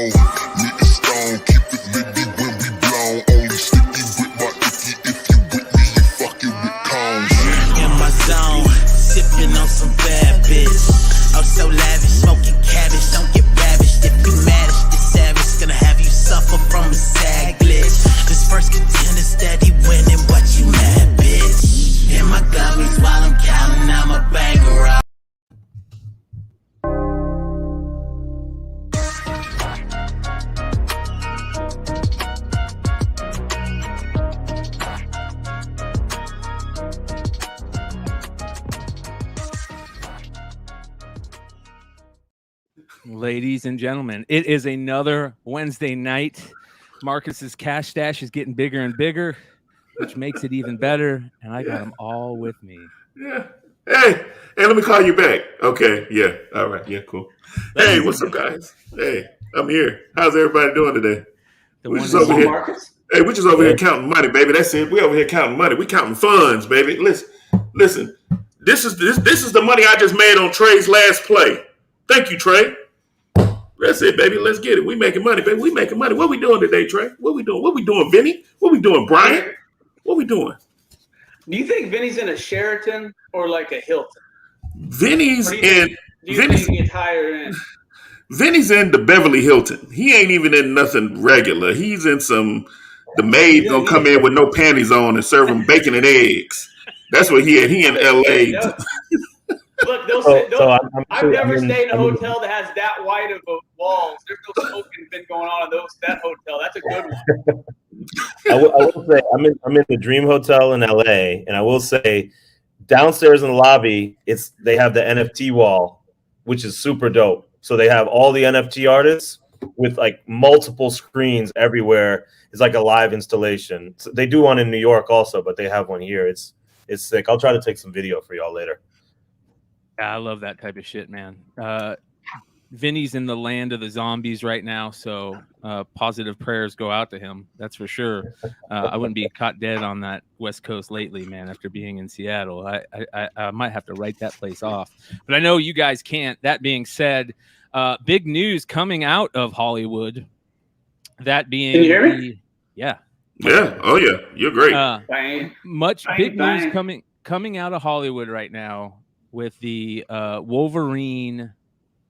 on. Meet the stone, keep it litty when we blown. Only sticky with my icky. If you with me, you fucking with cones. In my zone, sipping on some bad bitch. Oh, so lavish, smoking cabbage. Don't get ravished. If you manage this savage, gonna have you suffer from a sag glitch. This first contender steady winning, but you mad, bitch. In my gummies while I'm counting out my bankroll. Ladies and gentlemen, it is another Wednesday night. Marcus's cash stash is getting bigger and bigger, which makes it even better. And I got them all with me. Yeah. Hey, let me call you back. Okay. Yeah. All right. Yeah. Cool. Hey, what's up, guys? Hey, I'm here. How's everybody doing today? We're just over here. Marcus? Hey, we're just over here counting money, baby. That's it. We over here counting money. We counting funds, baby. Listen. This is the money I just made on Trey's last play. Thank you, Trey. That's it, baby. Let's get it. We making money, baby. We making money. What we doing today, Trey? What we doing? What we doing, Vinny? What we doing, Bryan? What we doing? Do you think Vinny's in a Sheraton or like a Hilton? Vinny's in. Do you think he gets higher in? Vinny's in the Beverly Hilton. He ain't even in nothing regular. He's in some. The maid gonna come in with no panties on and serve him bacon and eggs. That's what he at. He in L.A. Look, I've never stayed in a hotel that has that wide of walls. There's no smoking been going on in that hotel. That's a good one. I will say I'm in the Dream Hotel in LA, and I will say downstairs in the lobby, they have the NFT wall, which is super dope. So they have all the NFT artists with like multiple screens everywhere. It's like a live installation. So they do one in New York also, but they have one here. It's sick. I'll try to take some video for y'all later. I love that type of shit, man. Vinny's in the land of the zombies right now, so positive prayers go out to him. That's for sure. I wouldn't be caught dead on that West Coast lately, man, after being in Seattle. I might have to write that place off. But I know you guys can't. That being said, big news coming out of Hollywood. That being... Can you hear me? Yeah. Yeah. Oh, yeah. You're great. Big news coming out of Hollywood right now with the Wolverine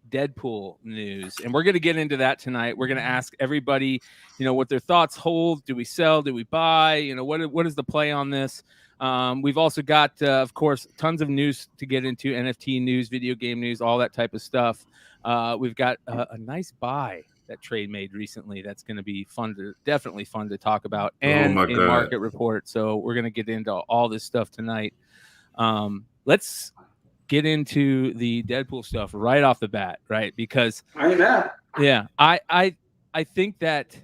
Deadpool news. And we're going to get into that tonight. We're going to ask everybody, what their thoughts hold. Do we sell? Do we buy? What is the play on this? We've also got, of course, tons of news to get into, NFT news, video game news, all that type of stuff. We've got a nice buy that Trade made recently. That's going to be definitely fun to talk about, and a market report. So we're going to get into all this stuff tonight. Let's get into the Deadpool stuff right off the bat, right? Because I think that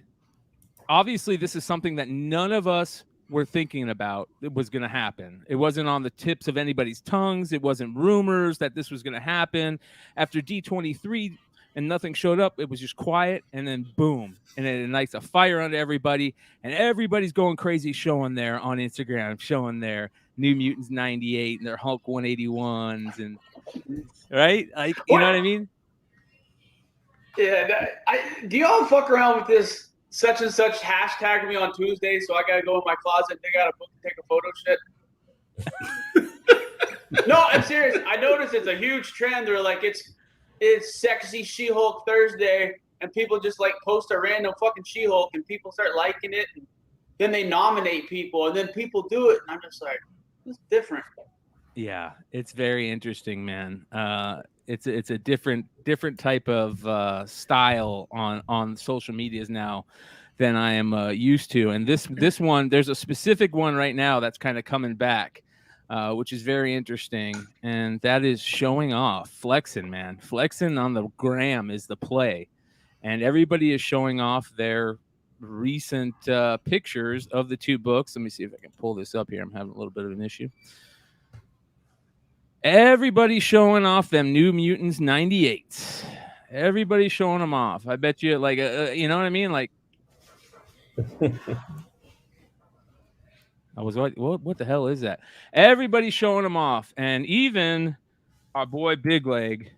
obviously this is something that none of us were thinking about it was going to happen. It wasn't on the tips of anybody's tongues. It wasn't rumors that this was going to happen. After D23 and nothing showed up, it was just quiet, and then boom, and it ignites a fire under everybody, and everybody's going crazy showing their on Instagram, showing their New Mutants 98 and their Hulk 181s, and right, like you know what I mean? Yeah. Do y'all fuck around with this such and such hashtag me on Tuesday? So I gotta go in my closet and dig out a book and take a photo shit. No, I'm serious. I noticed it's a huge trend. They're like it's sexy She-Hulk Thursday, and people just like post a random fucking She-Hulk, and people start liking it, and then they nominate people, and then people do it, and I'm just like, it's different. Yeah, it's very interesting, man. It's a different type of style on social medias now than I am used to. And this one, there's a specific one right now that's kind of coming back, which is very interesting, and that is showing off, flexing, man. Flexing on the gram is the play, and everybody is showing off their recent pictures of the two books. Let me see if I can pull this up here. I'm having a little bit of an issue. Everybody's showing off them New Mutants 98. Everybody's showing them off. I bet you, like, you know what I mean? Like, I was what the hell is that? Everybody's showing them off, and even our boy Big Leg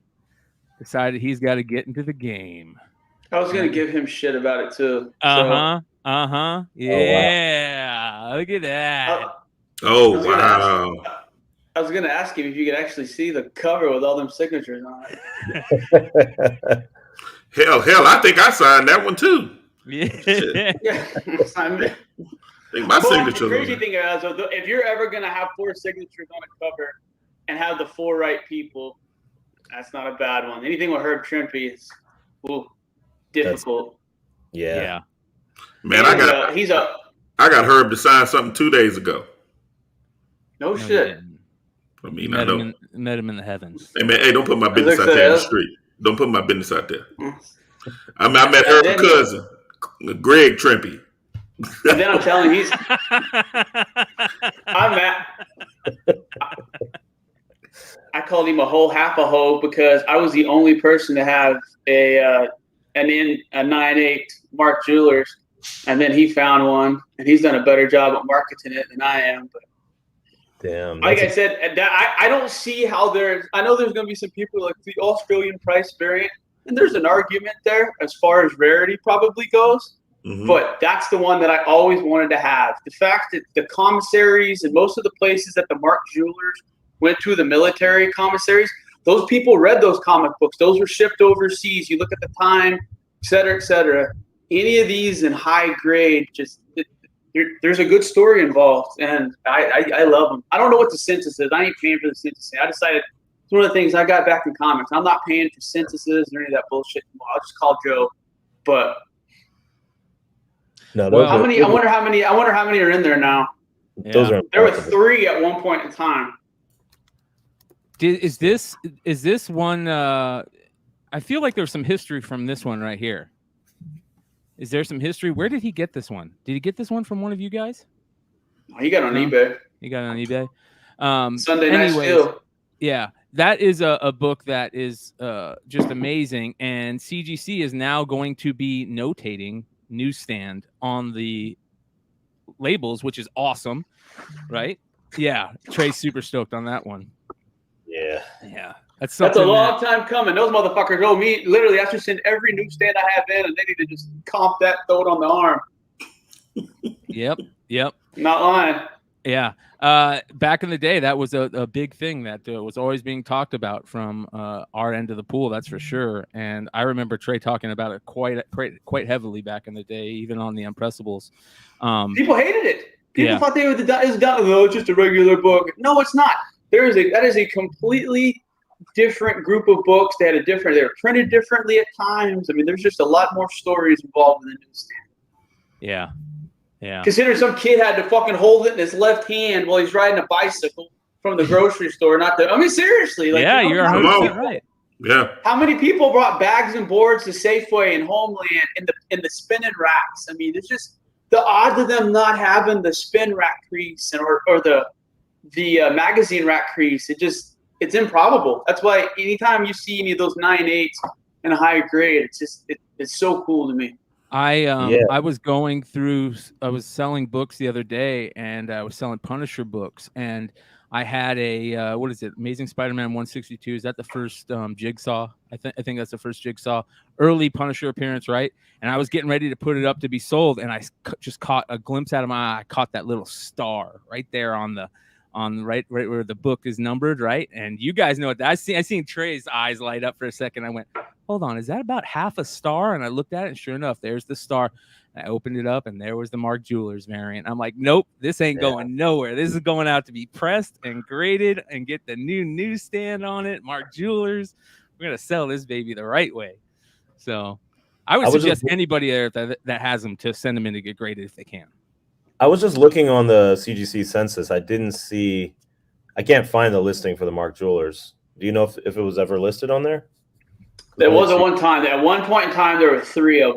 decided he's got to get into the game. I was gonna give him shit about it too. Yeah. wow. Look at that. Oh wow! I was gonna ask him if you could actually see the cover with all them signatures on it. Hell! I think I signed that one too. Yeah. Yeah. I think my signature. The crazy thing is, if you're ever gonna have 4 signatures on a cover and have the 4 right people, that's not a bad one. Anything with Herb Trimpe is difficult. Yeah. Man, I got Herb to sign something 2 days ago. No shit. I mean, I know. Met him in the heavens. Hey man, don't put my business out there in the street. Don't put my business out there. I met Herb's cousin, Greg Trimpe. And then I'm telling you, I called him a half a hoe because I was the only person to have a 9/8 Mark Jewelers, and then he found one, and he's done a better job at marketing it than I am. But damn, like I said, I don't see how I know there's going to be some people like the Australian price variant, and there's an argument there as far as rarity probably goes. Mm-hmm. But that's the one that I always wanted to have. The fact that the commissaries and most of the places that the Mark Jewelers went to, the military commissaries, those people read those comic books. Those were shipped overseas. You look at the time, et cetera, et cetera. Any of these in high grade, there's a good story involved, and I love them. I don't know what the census is. I ain't paying for the census. I decided it's one of the things I got back in comics. I'm not paying for censuses or any of that bullshit. I'll just call Joe. But no, I wonder how many are in there now. Yeah. There were 3 at one point in time. Is this one? I feel like there's some history from this one right here. Is there some history? Where did he get this one? Did he get this one from one of you guys? He got it on eBay. He got it on eBay. Sunday Night Steal. Yeah, that is a book that is just amazing. And CGC is now going to be notating newsstand on the labels, which is awesome, right? Yeah, Trey's super stoked on that one. Yeah. That's a long time coming. Those motherfuckers owe me. Literally, I have to send every newsstand I have in, and they need to just comp that, throw it on the arm. Yep. Not lying. Yeah. Back in the day, that was a big thing that was always being talked about from our end of the pool. That's for sure. And I remember Trey talking about it quite heavily back in the day, even on the Unpressables. People hated it. People thought it's just a regular book. No, it's not. That is a completely different group of books. They were printed differently at times. I mean, there's just a lot more stories involved in the newsstand. Yeah. Consider some kid had to fucking hold it in his left hand while he's riding a bicycle from the grocery store. Seriously. Like, you're 100% right. Yeah. How many people brought bags and boards to Safeway and Homeland in the spinning racks? I mean, it's just the odds of them not having the spin rack crease or the magazine rack crease. It's improbable. That's why anytime you see any of those 9/8s in a higher grade, it's so cool to me. I was going through. I was selling books the other day, and I was selling Punisher books, and I had a what is it? Amazing Spider-Man 162. Is that the first Jigsaw? I think that's the first Jigsaw early Punisher appearance, right? And I was getting ready to put it up to be sold, and I just caught a glimpse out of my eye. I caught that little star right there on right where the book is numbered, right? And you guys know what I seen Trey's eyes light up for a second. I went, hold on, is that about half a star? And I looked at it, and sure enough, there's the star. And I opened it up, and there was the Mark Jewelers variant. I'm like, nope, this ain't going nowhere. This is going out to be pressed and graded and get the new newsstand on it. Mark Jewelers, we're gonna sell this baby the right way. So I would suggest anybody there that has them to send them in to get graded if they can. I was just looking on the CGC census. I can't find the listing for the Mark Jewelers. Do you know if it was ever listed on there? There was at one time. At one point in time, there were 3 of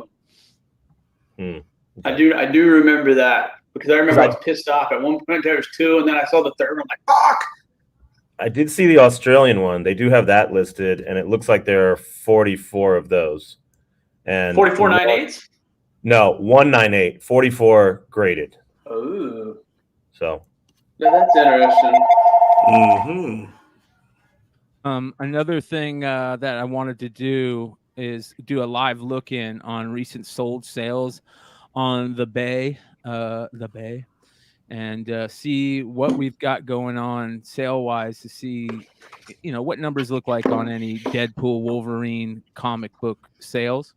them. Okay. I do remember that because I remember I was pissed off. At one point, there was 2, and then I saw the 3rd, and I'm like, fuck! I did see the Australian one. They do have that listed, and it looks like there are 44 of those. And 44 9/8s? No, 198, 44 graded. Oh. So. Yeah, that's interesting. Mm-hmm. Another thing that I wanted to do is do a live look in on recent sold sales on the Bay, and see what we've got going on sale wise to see, what numbers look like on any Deadpool Wolverine comic book sales.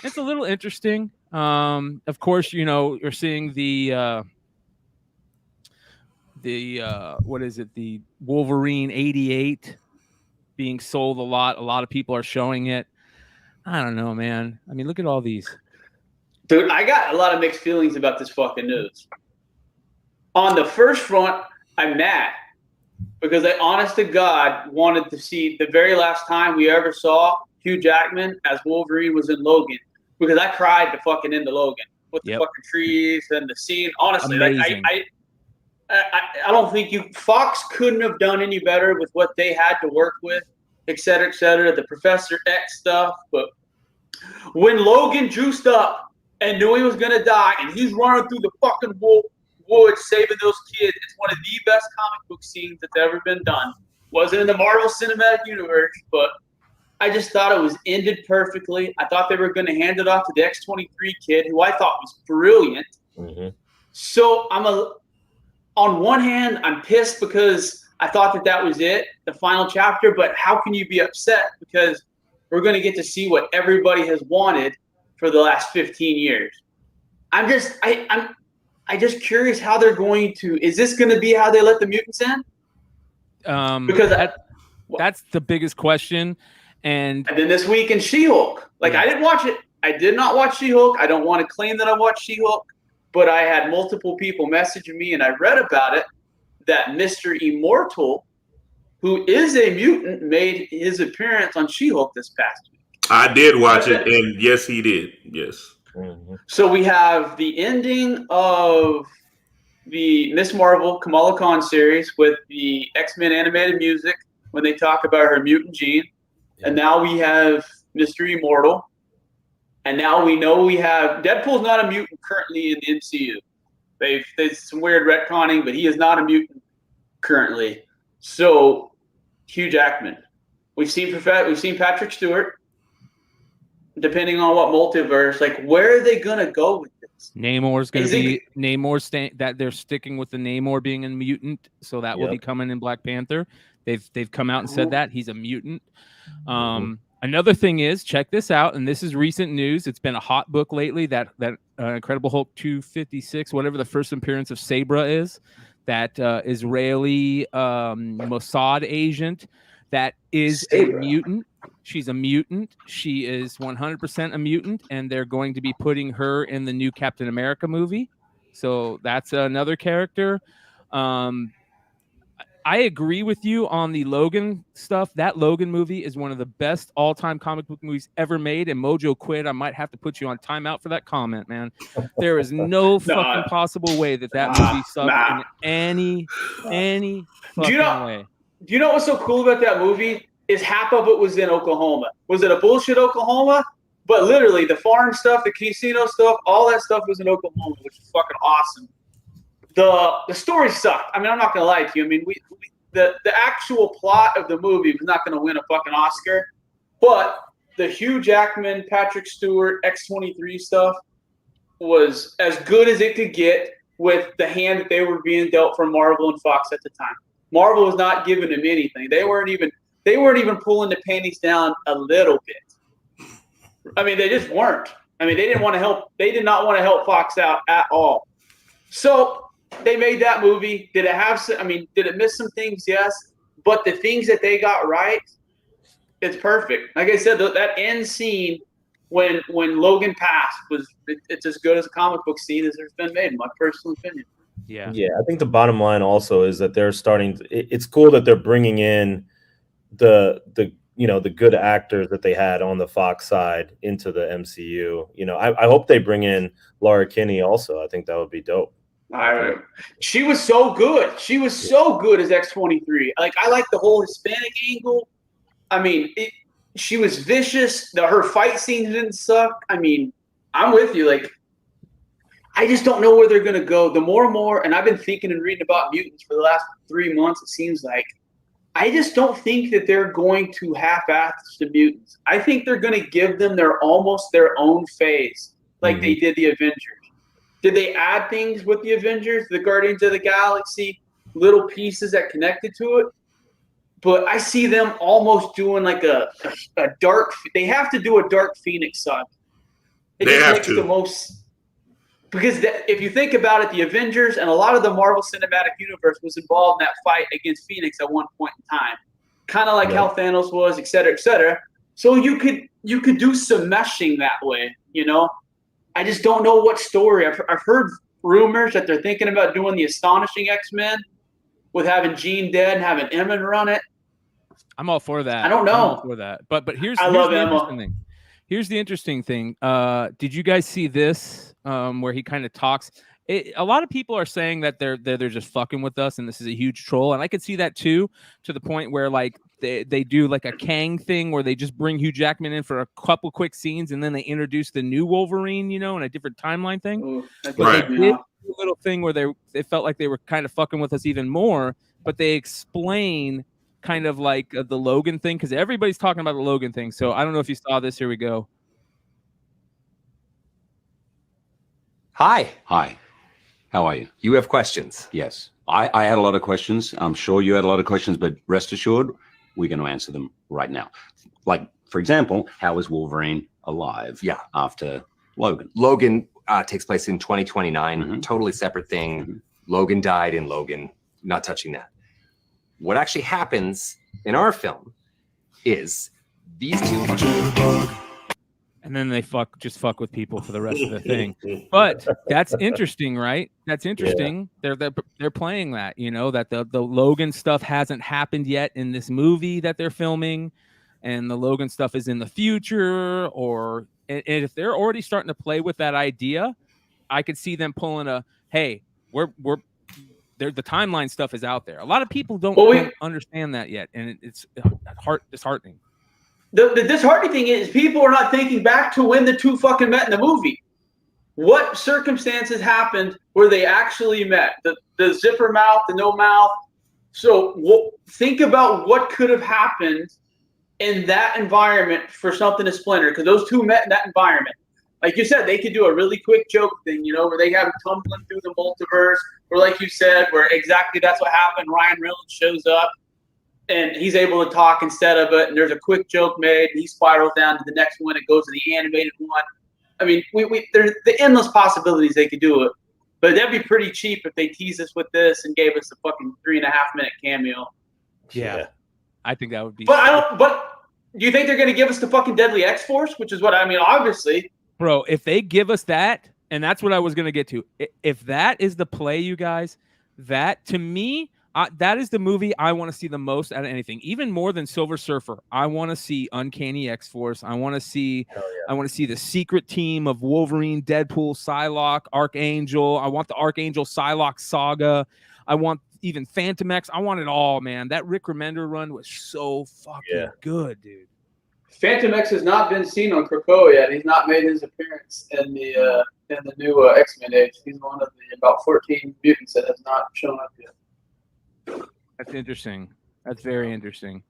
It's a little interesting. Of course, you're seeing the what is it? The Wolverine 88 being sold a lot. A lot of people are showing it. I don't know, man. I mean, look at all these. Dude, I got a lot of mixed feelings about this fucking news. On the first front, I'm mad because I, honest to God, wanted to see the very last time we ever saw Hugh Jackman as Wolverine was in Logan, because I cried to fucking end the Logan with the fucking trees and the scene. Honestly, I don't think Fox couldn't have done any better with what they had to work with, et cetera, the Professor X stuff. But when Logan juiced up and knew he was going to die and he's running through the fucking woods saving those kids, it's one of the best comic book scenes that's ever been done. Wasn't in the Marvel Cinematic Universe, but I just thought it was ended perfectly. I thought they were going to hand it off to the X-23 kid, who I thought was brilliant. Mm-hmm. So on one hand, I'm pissed because I thought that was it, the final chapter. But how can you be upset? Because we're going to get to see what everybody has wanted for the last 15 years. I'm just curious how they're going to. Is this going to be how they let the mutants in? Because that's the biggest question. And then this week in She-Hulk, I didn't watch it. I did not watch She-Hulk. I don't want to claim that I watched She-Hulk, but I had multiple people messaging me, and I read about it, that Mr. Immortal, who is a mutant, made his appearance on She-Hulk this past week. I did watch it, and yes, he did. Yes. Mm-hmm. So we have the ending of the Miss Marvel Kamala Khan series with the X-Men animated music when they talk about her mutant gene. And now we have Mr. Immortal. And now we know we have Deadpool's not a mutant currently in the MCU. There's some weird retconning, but he is not a mutant currently. So Hugh Jackman. We've seen Patrick Stewart. Depending on what multiverse, where are they gonna go with this? Namor's gonna be Namor that they're sticking with the Namor being a mutant, so that will be coming in Black Panther. They've come out and said that he's a mutant. Another thing is, check this out, and this is recent news. It's been a hot book lately. That Incredible Hulk 256, whatever the first appearance of Sabra is, that Israeli Mossad agent that is Sabra. A mutant. She's a mutant. She is 100% a mutant, and they're going to be putting her in the new Captain America movie. So that's another character. I agree with you on the Logan stuff. That Logan movie is one of the best all-time comic book movies ever made. And Mojo Quid, I might have to put you on timeout for that comment, man. There is no fucking possible way that movie sucked in any fucking way. Do you know what's so cool about that movie? Is half of it was in Oklahoma. Was it a bullshit Oklahoma? But literally, the farm stuff, the casino stuff, all that stuff was in Oklahoma, which is fucking awesome. The story sucked. I mean, I'm not gonna lie to you. I mean, the actual plot of the movie was not gonna win a fucking Oscar, but the Hugh Jackman, Patrick Stewart, X-23 stuff was as good as it could get with the hand that they were being dealt from Marvel and Fox at the time. Marvel was not giving them anything. They weren't even pulling the panties down a little bit. I mean, they just weren't. I mean, they didn't want to help. They did not want to help Fox out at all. So they made that movie. Did it miss some things? Yes. But the things that they got right, it's perfect. Like I said, that end scene when Logan passed it's as good as a comic book scene as there's been made, in my personal opinion. Yeah. I think the bottom line also is that they're starting. It's cool that they're bringing in the good actors that they had on the Fox side into the MCU. I hope they bring in Laura Kinney also. I think that would be dope. She was so good. She was so good as X-23. I like the whole Hispanic angle. I mean, she was vicious. Her fight scenes didn't suck. I mean, I'm with you. I just don't know where they're going to go. The more and more, and I've been thinking and reading about mutants for the last 3 months, it seems like, I just don't think that they're going to half-ass the mutants. I think they're going to give them almost their own phase, like they did the Avengers. Did they add things with the Avengers, the Guardians of the Galaxy, little pieces that connected to it? But I see them almost doing like a dark. They have to do a Dark Phoenix saga. It They just have makes to. the most. Because if you think about it, the Avengers and a lot of the Marvel Cinematic Universe was involved in that fight against Phoenix at one point in time, kind of like how Thanos was, et cetera, et cetera. So you could do some meshing that way, you know. I just don't know what story. I've heard rumors that they're thinking about doing the Astonishing X-Men with having Jean dead and having Emma run it. I'm all for that. I don't know. I'm all for that. But here's the interesting thing. Here's the interesting thing. Did you guys see this where he kind of talks? A lot of people are saying that they're just fucking with us and this is a huge troll. And I could see that too, to the point where like they do like a Kang thing where they just bring Hugh Jackman in for a couple quick scenes and then they introduce the new Wolverine, you know, in a different timeline thing. Ooh, but they did a little thing where they felt like they were kind of fucking with us even more, but they explain kind of like the Logan thing, because everybody's talking about the Logan thing. So I don't know if you saw this. Here we go. Hi. How are you? You have questions? Yes. I had a lot of questions. I'm sure you had a lot of questions, but rest assured, we're going to answer them right now. Like, for example, how is Wolverine alive after Logan? Logan takes place in 2029. Totally separate thing. Logan died in Logan. Not touching that. What actually happens in our film is these two, and then they just fuck with people for the rest of the thing. But that's interesting, right? That's interesting. Yeah. They're playing that, you know, that the Logan stuff hasn't happened yet in this movie that they're filming, and the Logan stuff is in the future. And if they're already starting to play with that idea, I could see them pulling hey, the timeline stuff is out there. A lot of people don't understand that yet, and it's disheartening. The disheartening thing is people are not thinking back to when the two fucking met in the movie. What circumstances happened where they actually met? The zipper mouth, the no mouth. So think about what could have happened in that environment for something to splinter, because those two met in that environment. Like you said, they could do a really quick joke thing, you know, where they have them tumbling through the multiverse, or like you said, where exactly that's what happened. Ryan Reynolds shows up and he's able to talk instead of it, and there's a quick joke made, and he spirals down to the next one. It goes to the animated one. I mean, there's the endless possibilities they could do it, but that'd be pretty cheap if they teased us with this and gave us a fucking 3.5-minute cameo. Yeah, I think that would be. But do you think they're going to give us the fucking Deadly X-Force, which is what I mean? Obviously. Bro, if they give us that, and that's what I was going to get to, if that is the play, you guys, that to me, that is the movie I want to see the most out of anything, even more than Silver Surfer. I want to see Uncanny X-Force. I want to see the secret team of Wolverine, Deadpool, Psylocke, Archangel. I want the Archangel Psylocke saga. I want even Phantom X. I want it all, man. That Rick Remender run was so fucking good, dude. Phantom X has not been seen on Krakoa yet. He's not made his appearance in the new X-Men age. He's one of the about 14 mutants that has not shown up yet. That's interesting. That's very interesting.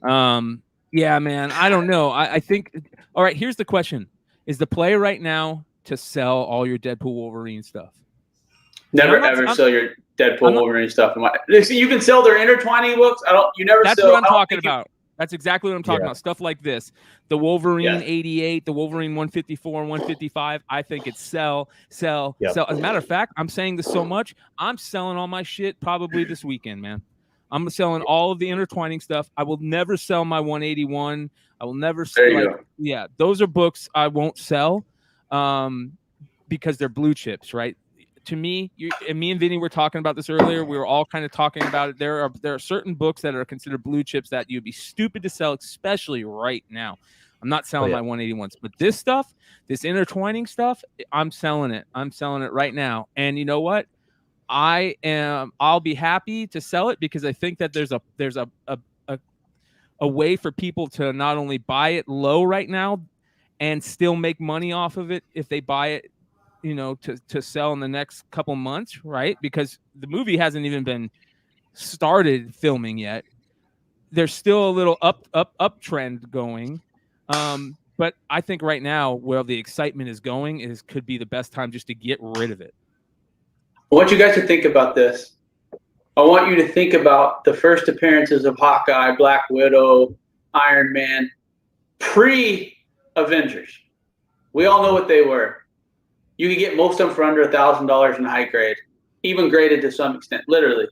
Yeah, man. I don't know. I think. All right. Here's the question: is the play right now to sell all your Deadpool Wolverine stuff? Never ever sell your Deadpool Wolverine stuff. You can sell their intertwining books. You never. That's what I'm talking about. That's exactly what I'm talking about. Stuff like this. The Wolverine 88, the Wolverine 154 and 155. I think it's sell. As a matter of fact, I'm saying this so much, I'm selling all my shit probably this weekend, man. I'm selling all of the intertwining stuff. I will never sell my 181. I will never sell. Those are books I won't sell because they're blue chips, right? To me, me and Vinny were talking about this earlier. We were all kind of talking about it. There are certain books that are considered blue chips that you'd be stupid to sell, especially right now. I'm not selling my 181s, but this stuff, this intertwining stuff, I'm selling it. I'm selling it right now. And you know what? I'll be happy to sell it because I think that there's a way for people to not only buy it low right now and still make money off of it if they buy it, you know, to sell in the next couple months, right? Because the movie hasn't even been started filming yet. there's still a little uptrend going. But I think right now where the excitement is going could be the best time just to get rid of it. I want you guys to think about this. I want you to think about the first appearances of Hawkeye, Black Widow, Iron Man, pre-Avengers. We all know what they were. You could get most of them for under $1,000 in high grade, even graded to some extent, literally.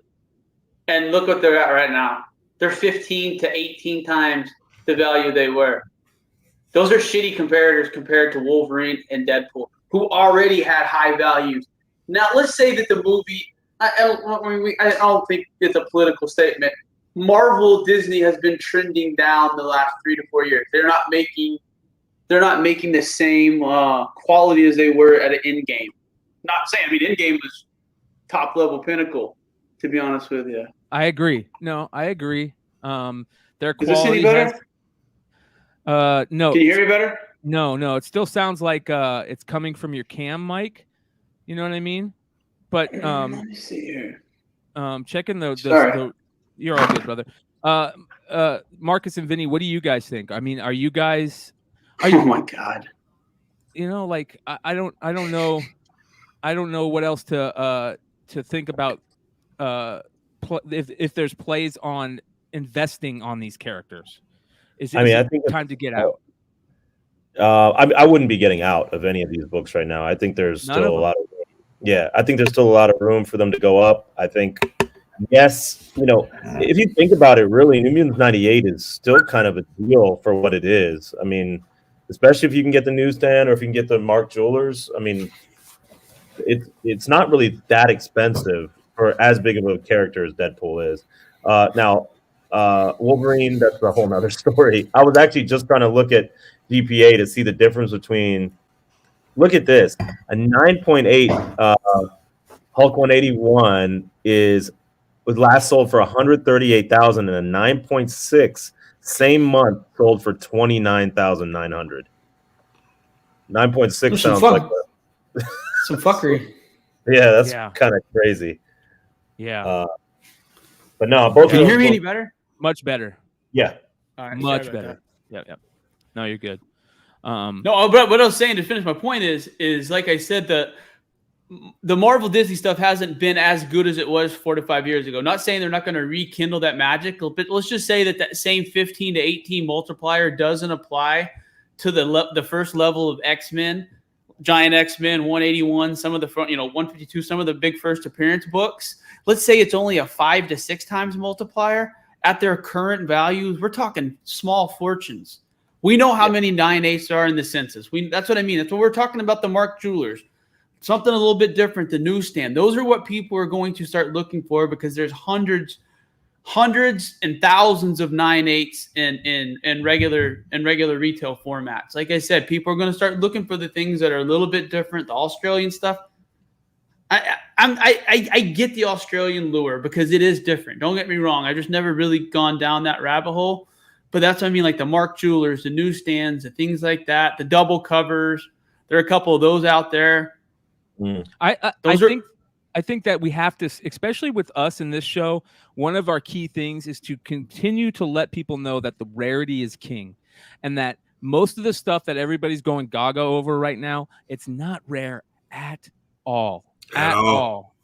And look what they're at right now. They're 15 to 18 times the value they were. Those are shitty comparators compared to Wolverine and Deadpool, who already had high values. Now, let's say that the movie, I don't think it's a political statement. Marvel, Disney has been trending down the last 3 to 4 years. They're not making the same quality as they were at an Endgame. Not saying, I mean, Endgame was top level pinnacle, to be honest with you. I agree. No, I agree. Their quality. Is this any better? No. Can you hear me better? No. It still sounds like it's coming from your cam mic. You know what I mean? But let me see here. Checking the you're all good, brother. Marcus and Vinny, what do you guys think? I mean, are you guys? Oh my God! You know, like I don't know what else to think about. If there's plays on investing on these characters, I think time to get out. I wouldn't be getting out of any of these books right now. I think there's still a lot of I think there's still a lot of room for them to go up. I think yes, if you think about it, really, New Mutants 98 is still kind of a deal for what it is. I mean, especially if you can get the newsstand or if you can get the Mark Jewelers. I mean, it's not really that expensive for as big of a character as Deadpool is. Now, Wolverine, that's a whole nother story. I was actually just trying to look at DPA to see the difference between. Look at this. A 9.8 Hulk 181 was last sold for $138,000, and a 9.6 same month sold for $29,900. 9.6 sounds like some fuckery. Yeah, that's kind of crazy. Yeah. But no, both. Can you hear me any better? Much better. Yeah. All right, much better. Yeah. No, you're good. No, but what I was saying to finish my point is like I said, the Marvel Disney stuff hasn't been as good as it was 4 to 5 years ago. Not saying they're not going to rekindle that magic, but let's just say that same 15 to 18 multiplier doesn't apply to the first level of X-Men, Giant X-Men, 181, some of the front, 152, some of the big first appearance books. Let's say it's only a 5 to 6 times multiplier at their current values. We're talking small fortunes. We know how many 9/8s are in the census. That's what I mean. That's what we're talking about, the Mark Jewelers. Something a little bit different, the newsstand. Those are what people are going to start looking for because there's hundreds and thousands of 9/8s in regular retail formats. Like I said, people are going to start looking for the things that are a little bit different, the Australian stuff. I get the Australian lure because it is different. Don't get me wrong. I just never really gone down that rabbit hole. But that's what I mean, like the Mark Jewelers, the newsstands, the things like that, the double covers. There are a couple of those out there. I think that we have to, especially with us in this show, one of our key things is to continue to let people know that the rarity is king, and that most of the stuff that everybody's going gaga over right now, it's not rare at all. At all.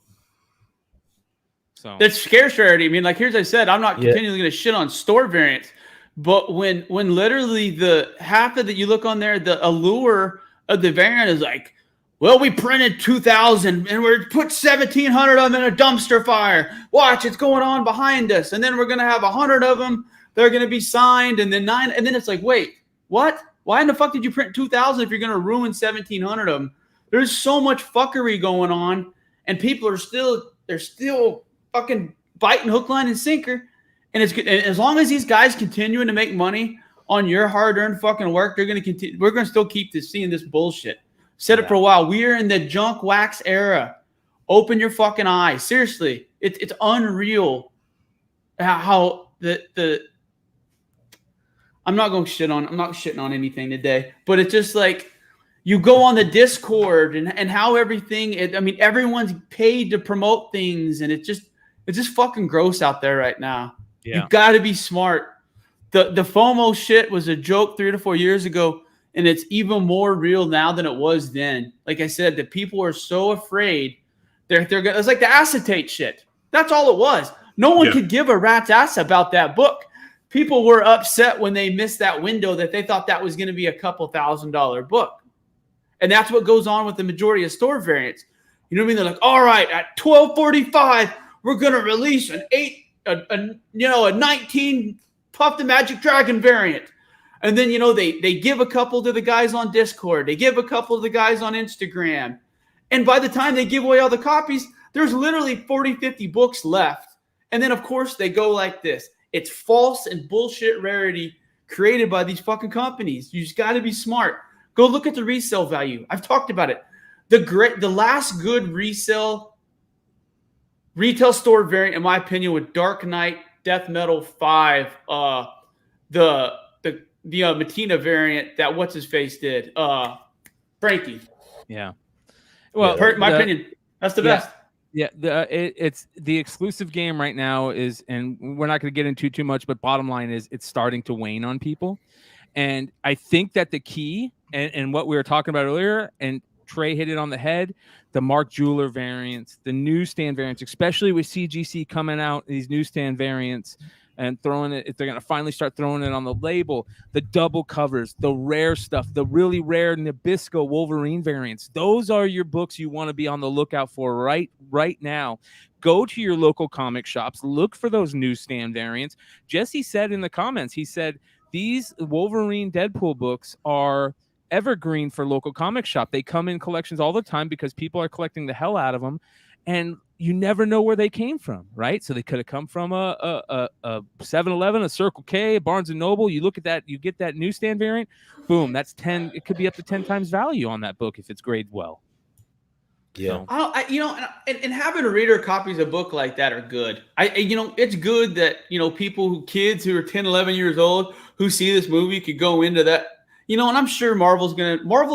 So that's scarce rarity. I mean, like here's I said, I'm not continually going to shit on store variants. But when literally the half of that you look on there, the allure of the variant is like, well, we printed 2,000 and we're put 1,700 of them in a dumpster fire. Watch, it's going on behind us, and then we're gonna have 100 of them. They're gonna be signed, and then 9, and then it's like, wait, what? Why in the fuck did you print 2,000 if you're gonna ruin 1,700 of them? There's so much fuckery going on, and people are still fucking biting hook, line, and sinker. And it's good. And as long as these guys continuing to make money on your hard-earned fucking work, they're going to continue. We're going to still keep seeing this bullshit. Said it for a while. We are in the junk wax era. Open your fucking eyes. Seriously, it's unreal how the. I'm not shitting on anything today, but it's just like you go on the Discord and how everything. I mean, everyone's paid to promote things, and it's just fucking gross out there right now. Yeah. You got to be smart. The FOMO shit was a joke 3 to 4 years ago, and it's even more real now than it was then. Like I said, the people are so afraid. It's like the acetate shit. That's all it was. No one could give a rat's ass about that book. People were upset when they missed that window that they thought that was going to be a couple $1,000 book. And that's what goes on with the majority of store variants. You know what I mean? They're like, all right, at $12.45, we're going to release a 19 Puff the Magic Dragon variant. And then, they give a couple to the guys on Discord. They give a couple to the guys on Instagram. And by the time they give away all the copies, there's literally 40, 50 books left. And then, of course, they go like this. It's false and bullshit rarity created by these fucking companies. You just got to be smart. Go look at the resale value. I've talked about it. The last good retail store variant, in my opinion, with Dark Knight, Death Metal 5, the Matina variant that what's his face did, Frankie. Yeah. Well, my opinion, that's the best. Yeah, it's the exclusive game right now is, and we're not going to get into too much, but bottom line is it's starting to wane on people. And I think that the key and what we were talking about earlier, and Trey hit it on the head, the Mark Jeweler variants, the newsstand variants, especially with CGC coming out, these newsstand variants and throwing it, if they're going to finally start throwing it on the label, the double covers, the rare stuff, the really rare Nabisco Wolverine variants. Those are your books you want to be on the lookout for right now. Go to your local comic shops, look for those newsstand variants. Jesse said in the comments, he said, these Wolverine Deadpool books are evergreen for local comic shop. They come in collections all the time because people are collecting the hell out of them, and you never know where they came from, right? So they could have come from a 7-Eleven, a Circle K, a Barnes and Noble. You look at that, you get that newsstand variant, boom, that's 10. It could be up to 10 times value on that book if it's graded well. Yeah. And having a reader copies of a book like that are good. It's good that, kids who are 10, 11 years old who see this movie could go into that, and I'm sure Marvel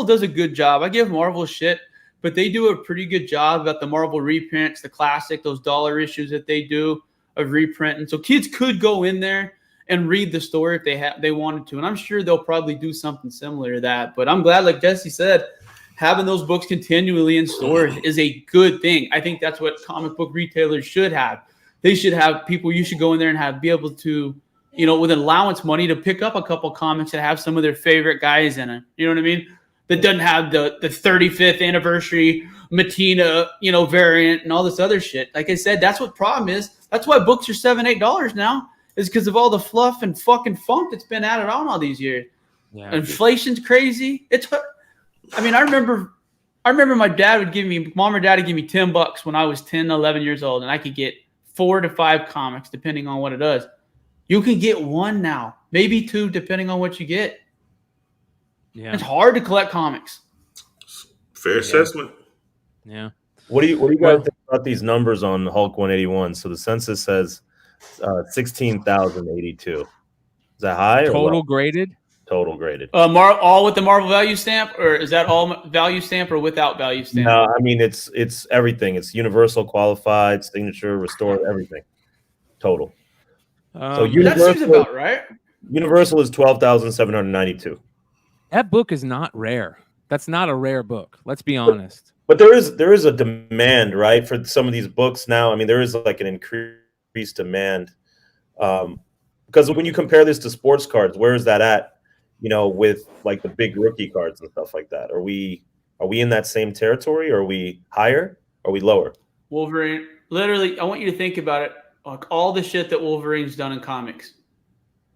does a good job. I give Marvel shit, but they do a pretty good job about the Marvel reprints, the classic, those dollar issues that they do of reprinting. So kids could go in there and read the story if they wanted to. And I'm sure they'll probably do something similar to that. But I'm glad, like Jesse said, having those books continually in stores is a good thing. I think that's what comic book retailers should have. They should have people you should go in there and be able to, with allowance money to pick up a couple comics that have some of their favorite guys in it. You know what I mean? That doesn't have the 35th anniversary Matina, variant and all this other shit. Like I said, that's what problem is. That's why books are $7, $8 now, is because of all the fluff and fucking funk that's been added on all these years. Yeah, inflation's crazy. I remember my dad would give me, mom or dad would give me $10 when I was 10, 11 years old, and I could get 4 to 5 comics depending on what it does. You can get 1 now, maybe 2, depending on what you get. Yeah, it's hard to collect comics. Fair assessment. Yeah. What do you guys think about these numbers on Hulk 181? So the census says 16,082. Is that high? Total graded? Total graded. All with the Marvel value stamp, or is that all value stamp or without value stamp? No, I mean it's everything. It's universal, qualified, signature, restored, everything. Total. So that seems about right. Universal is 12,792. That book is not rare. That's not a rare book. Let's be honest. But there is a demand, right, for some of these books now. I mean, there is like an increased demand. Because when you compare this to sports cards, where is that at? With like the big rookie cards and stuff like that. Are we in that same territory? Are we higher? Are we lower? Wolverine, literally, I want you to think about it. Like all the shit that Wolverine's done in comics.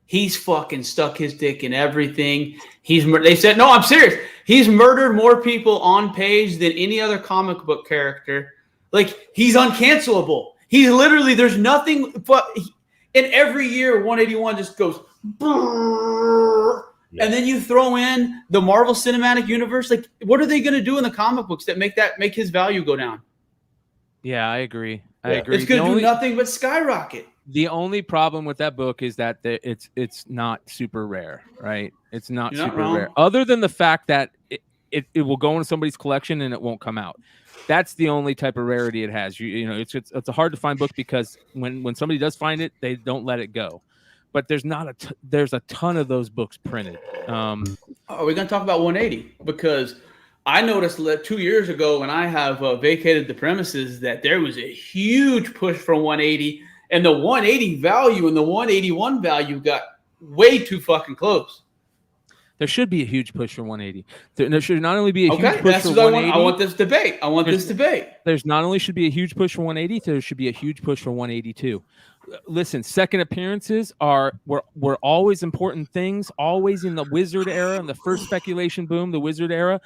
He's fucking stuck his dick in everything. They said, no, I'm serious. He's murdered more people on page than any other comic book character. Like, he's uncancelable. He's literally, there's nothing but, and every year 181 just goes, brrr, and then you throw in the Marvel Cinematic Universe. Like, what are they going to do in the comic books that make his value go down? Yeah, I agree. I agree. It's going to do nothing but skyrocket. The only problem with that book is that it's not super rare, right? It's not super rare. Other than the fact that it will go into somebody's collection and it won't come out. That's the only type of rarity it has. You know, it's a hard to find book because when somebody does find it, they don't let it go. But there's there's a ton of those books printed. Are we going to talk about 180? Because I noticed 2 years ago when I have vacated the premises that there was a huge push for 180, and the 180 value and the 181 value got way too fucking close. There should be a huge push for 180. There should not only be a huge push for 180. I want this debate. There's not only should be a huge push for 180, there should be a huge push for 182. Listen, second appearances were always important things, always in the Wizard era, in the first speculation boom, the Wizard era.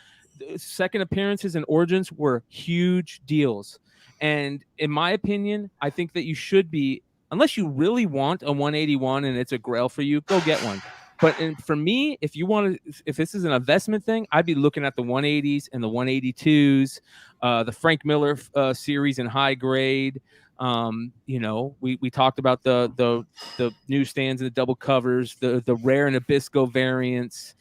Second appearances and origins were huge deals. And in my opinion, I think that you should be, unless you really want a 181 and it's a grail for you, go get one. But for me, if this is an investment thing, I'd be looking at the 180s and the 182s, the Frank Miller series in high grade. You know, we talked about the newsstands and the double covers, the rare Nabisco variants.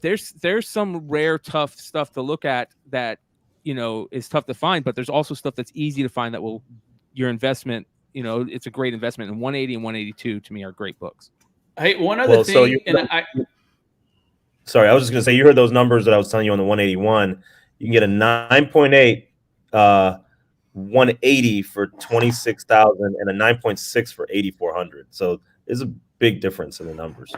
There's some rare, tough stuff to look at that, you know, is tough to find, but there's also stuff that's easy to find that will your investment, you know, it's a great investment. And 180 and 182 to me are great books. Hey, one other thing. Sorry, I was just going to say, you heard those numbers that I was telling you on the 181. You can get a 9.8 180 for 26,000 and a 9.6 for 8,400. So there's a big difference in the numbers.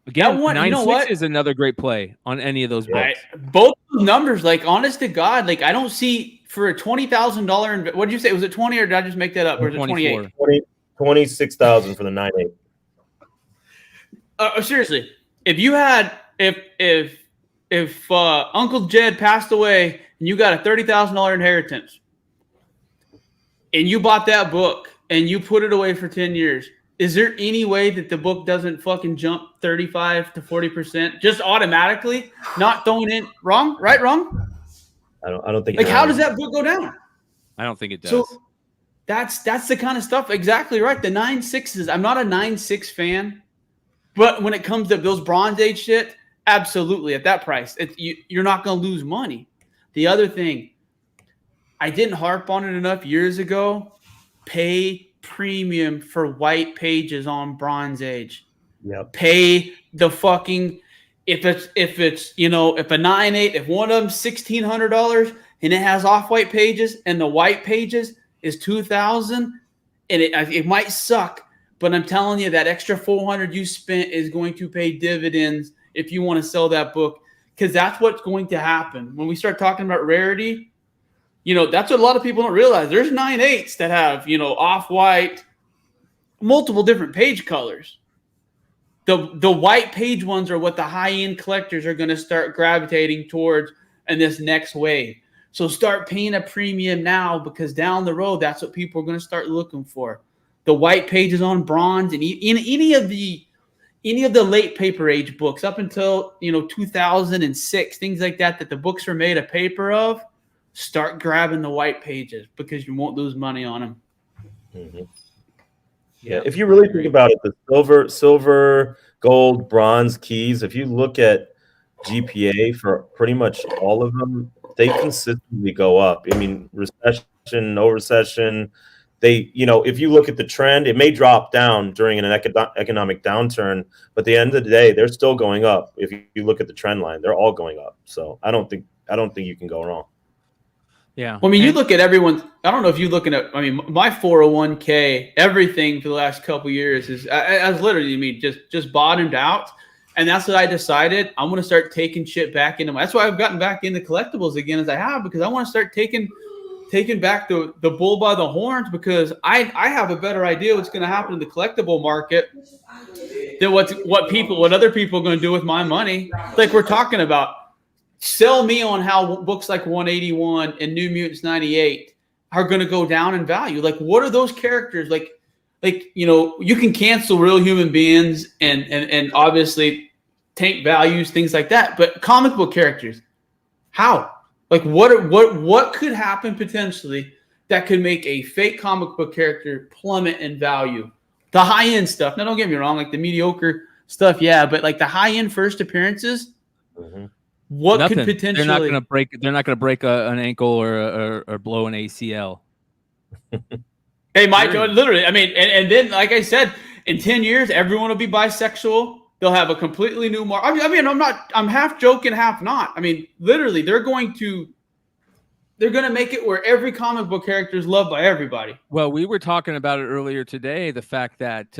Again, 9.6 is another great play on any of those books. Right. Both numbers, like, honest to God, like, I don't see for a $20,000. What did you say? Was it 20 or did I just make that up? Or is it 28? 26,000 for the 9.8. Seriously, if you had if Uncle Jed passed away and you got a $30,000 inheritance and you bought that book and you put it away for 10 years, is there any way that the book doesn't fucking jump 35 to 40% just automatically? Not throwing in wrong? I don't think. Like, how does that book go down? I don't think it does. So that's the kind of stuff. Exactly right. The 9.6s. I'm not a 9.6 fan. But when it comes to those Bronze Age shit, absolutely at that price, you're not going to lose money. The other thing, I didn't harp on it enough years ago. Pay premium for white pages on Bronze Age. Yep. Pay the fucking if it's you know, if a 9.8, if one of them's $1,600 and it has off-white pages and the white pages is $2,000, and it might suck. But I'm telling you, that extra $400 you spent is going to pay dividends if you want to sell that book, because that's what's going to happen. When we start talking about rarity, you know, that's what a lot of people don't realize. There's 9.8s that have, you know, off-white, multiple different page colors. The white page ones are what the high-end collectors are going to start gravitating towards in this next wave. So start paying a premium now, because down the road, that's what people are going to start looking for. The white pages on bronze, and in any of the late paper age books up until 2006, things like that the books are made of paper of, start grabbing the white pages because you won't lose money on them. Mm-hmm. Yeah, if you really think about it, the silver, gold, bronze keys, if you look at GPA for pretty much all of them, they consistently go up. I mean, recession, no recession. They, if you look at the trend, it may drop down during an economic downturn, but at the end of the day, they're still going up. If you look at the trend line, they're all going up. So I don't think you can go wrong. Yeah. Well, I mean, you look at everyone. I don't know if you're looking at. I mean, my 401k, everything for the last couple of years has literally just bottomed out, and that's what I decided. I'm going to start taking shit back into. That's why I've gotten back into collectibles again, as I have, because I want to start taking back the bull by the horns, because I have a better idea what's going to happen in the collectible market than what other people are going to do with my money. Like we're talking about, sell me on how books like 181 and New Mutants 98 are going to go down in value. Like, what are those characters? Like you can cancel real human beings and obviously tank values, things like that. But comic book characters, how? Like, what could happen potentially that could make a fake comic book character plummet in value? The high-end stuff. Now, don't get me wrong, like the mediocre stuff, yeah, but like the high-end first appearances, what Nothing. could potentially? They're not going to break. They're not going to break an ankle or blow an ACL. They might go literally. I mean, and then like I said, in 10 years, everyone will be bisexual. They'll have a completely new mark. I mean, I'm half joking, half not. I mean, literally, they're going to make it where every comic book character is loved by everybody. Well, we were talking about it earlier today. The fact that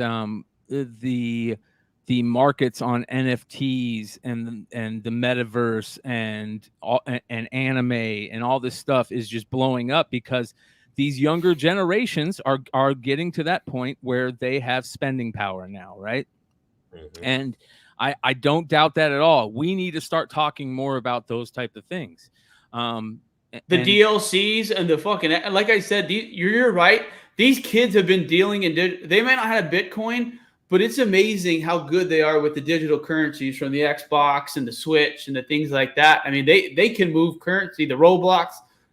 the markets on NFTs and the metaverse and anime and all this stuff is just blowing up because these younger generations are getting to that point where they have spending power now, right? Mm-hmm. And I don't doubt that at all. We need to start talking more about those type of things. The DLCs and the fucking, like I said, you're right. These kids have been dealing they may not have Bitcoin, but it's amazing how good they are with the digital currencies from the Xbox and the Switch and the things like that. I mean, they can move currency, the Roblox,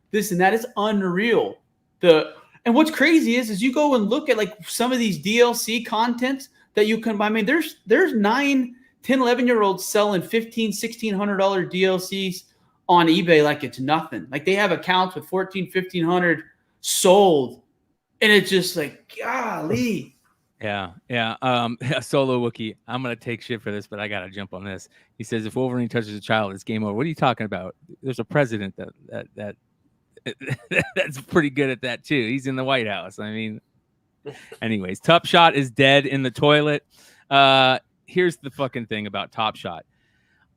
this and that is unreal. And what's crazy is you go and look at like some of these DLC contents that you can buy. I mean, there's 9, 10, 11-year-olds selling $1,500, $1,600 DLCs on eBay like it's nothing. Like they have accounts with $1,400, $1,500 sold, and it's just like, golly. Yeah. Solo Wookie, I'm gonna take shit for this, but I gotta jump on this. He says if Wolverine touches a child, it's game over. What are you talking about? There's a president that that's pretty good at that too. He's in the White House. I mean, anyways, Top Shot is dead in the toilet. Here's the fucking thing about Top Shot.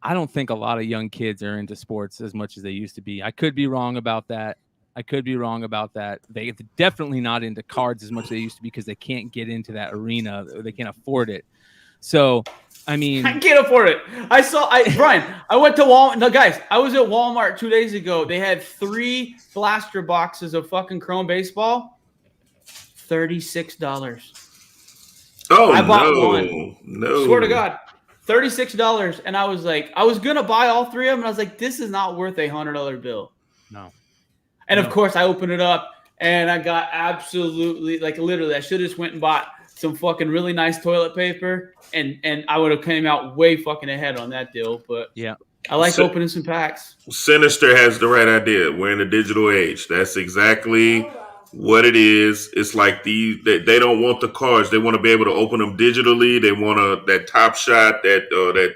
I don't think a lot of young kids are into sports as much as they used to be. I could be wrong about that. They're definitely not into cards as much as they used to be because they can't get into that arena. They can't afford it. So, I mean, I can't afford it. Bryan, I went to Walmart. No, guys, I was at Walmart 2 days ago. They had 3 blaster boxes of fucking Chrome Baseball. $36. Oh, I bought one. No. Swear to God. $36. And I was like, I was going to buy all 3 of them. And I was like, this is not worth a $100 bill. No. And of course, I opened it up and I got absolutely, like literally, I should have just went and bought some fucking really nice toilet paper and I would have came out way fucking ahead on that deal. But yeah, I like opening some packs. Sinister has the right idea. We're in a digital age. That's exactly what it is. It's like they don't want the cards. They want to be able to open them digitally. They want that Top Shot, that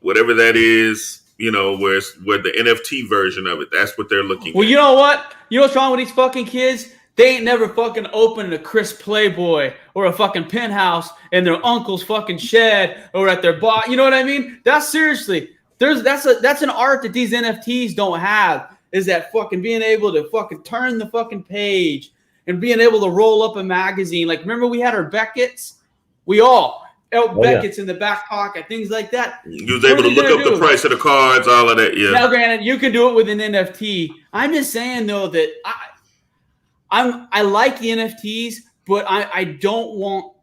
whatever that is. You know, where the NFT version of it. That's what they're looking at. Well, you know what? You know what's wrong with these fucking kids? They ain't never fucking opened a Chris Playboy or a fucking Penthouse in their uncle's fucking shed or at their bar. You know what I mean? That's seriously. That's an art that these NFTs don't have. Is that fucking being able to fucking turn the fucking page and being able to roll up a magazine. Like, remember we had our Beckett's? Beckett's in the back pocket, things like that. You was able to look up the price of the cards, all of that. Yeah. Now, granted, you can do it with an NFT. I'm just saying though that I like the NFTs, but I don't want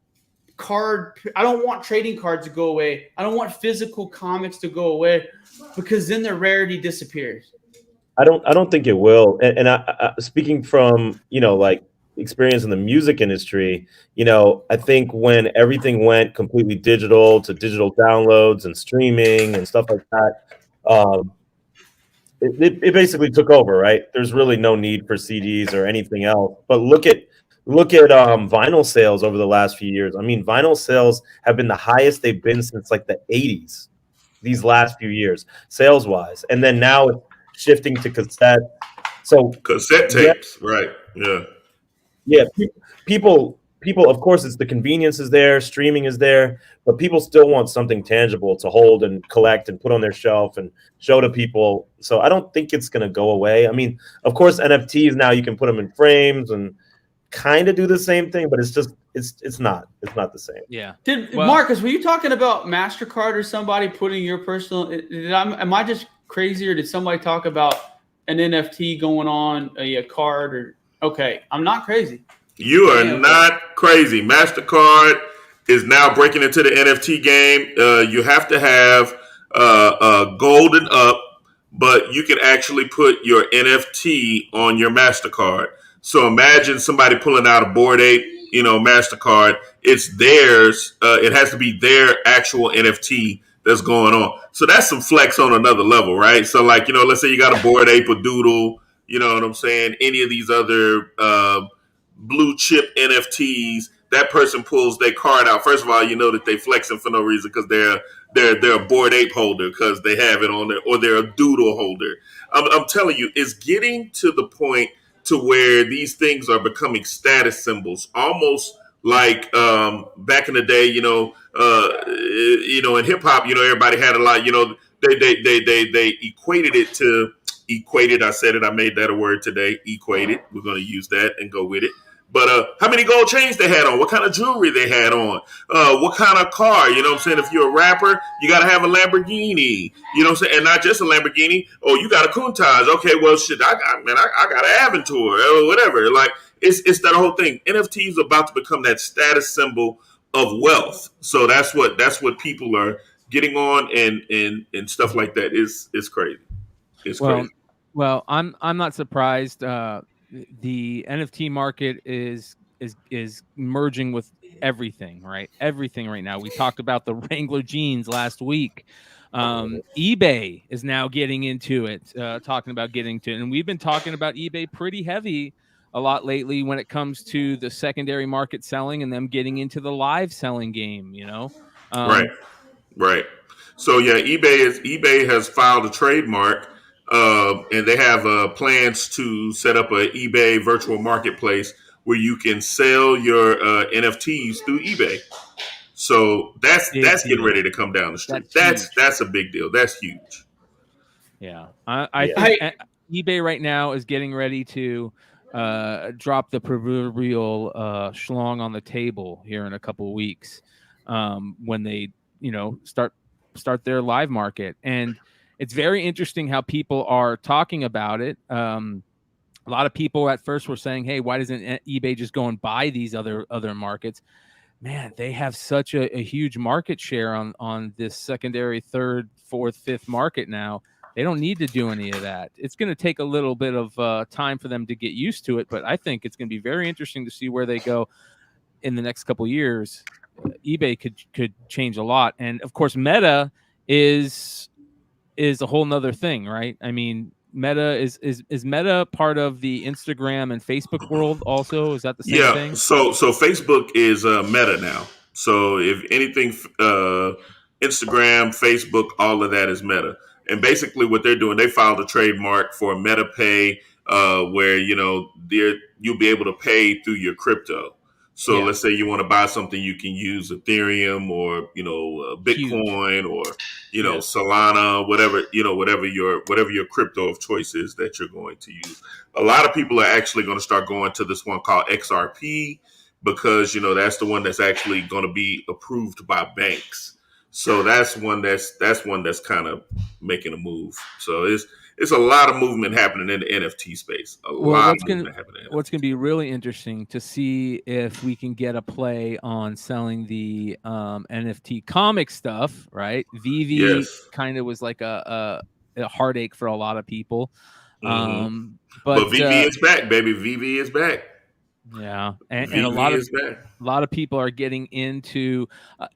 trading cards to go away. I don't want physical comics to go away because then their rarity disappears. I don't think it will. And I speaking from like experience in the music industry, I think when everything went completely digital to digital downloads and streaming and stuff like that, it basically took over, right? There's really no need for CDs or anything else. But look at vinyl sales over the last few years. I mean, vinyl sales have been the highest they've been since like the 80s, these last few years, sales wise. And then now it's shifting to cassette. So cassette tapes, right? Yeah. Yeah, people, of course, it's the convenience is there, streaming is there, but people still want something tangible to hold and collect and put on their shelf and show to people. So I don't think it's going to go away. I mean, of course, NFTs now you can put them in frames and kind of do the same thing, but it's just it's not the same. Yeah. Marcus, were you talking about MasterCard or somebody putting your personal? Am I just crazy, or did somebody talk about an NFT going on a card or? Okay, I'm not crazy. You are not crazy. MasterCard is now breaking into the NFT game. You have to have gold and up, but you can actually put your NFT on your MasterCard. So imagine somebody pulling out a Bored Ape, MasterCard. It's theirs. It has to be their actual NFT that's going on. So that's some flex on another level, right? So like, let's say you got a Bored Ape or Doodle, you know what I'm saying? Any of these other blue chip NFTs, that person pulls their card out. First of all, you know that they flexing for no reason because they're a Bored Ape holder because they have it on there, or they're a Doodle holder. I'm telling you, it's getting to the point to where these things are becoming status symbols, almost like back in the day, in hip hop, everybody had a lot, they equated it to equated. I said it. I made that a word today. Equated. We're going to use that and go with it. But how many gold chains they had on? What kind of jewelry they had on? What kind of car? You know what I'm saying? If you're a rapper, you got to have a Lamborghini. You know what I'm saying? And not just a Lamborghini. Oh, you got a Countach. Okay, well, shit, I got an Aventur or whatever. Like, it's that whole thing. NFTs are about to become that status symbol of wealth. So that's what people are getting on and stuff like that. It's crazy. It's crazy. Well, I'm not surprised. The NFT market is merging with everything, right? Everything right now. We talked about the Wrangler jeans last week. eBay is now getting into it, talking about getting to it. And we've been talking about eBay pretty heavy a lot lately when it comes to the secondary market selling and them getting into the live selling game, Right. So yeah, eBay has filed a trademark. And they have plans to set up an eBay virtual marketplace where you can sell your NFTs through eBay. So that's getting ready to come down the street. That's a big deal. That's huge. Yeah, I think eBay right now is getting ready to drop the proverbial schlong on the table here in a couple of weeks when they start their live market. And it's very interesting how people are talking about it. A lot of people at first were saying, hey, why doesn't eBay just go and buy these other markets? Man, they have such a huge market share on this secondary, third, fourth, fifth market now. They don't need to do any of that. It's going to take a little bit of time for them to get used to it, but I think it's going to be very interesting to see where they go in the next couple of years. eBay could change a lot. And, of course, Meta is a whole nother thing, right? I mean, Meta is Meta part of the Instagram and Facebook world also? Is that the same thing? So Facebook is Meta now. So if anything, Instagram, Facebook, all of that is Meta. And basically what they're doing, they filed a trademark for Meta Pay, where, you'll be able to pay through your crypto. So let's say you want to buy something, you can use Ethereum or, Bitcoin or, Solana, whatever your crypto of choice is that you're going to use. A lot of people are actually going to start going to this one called XRP because, that's the one that's actually going to be approved by banks. So that's one that's kind of making a move. So it's a lot of movement happening in the NFT space. What's going to be really interesting to see if we can get a play on selling the NFT comic stuff, right? VV kind of was like a heartache for a lot of people. Mm-hmm. But VV is back, baby. VV is back. Yeah, and a lot of people are getting into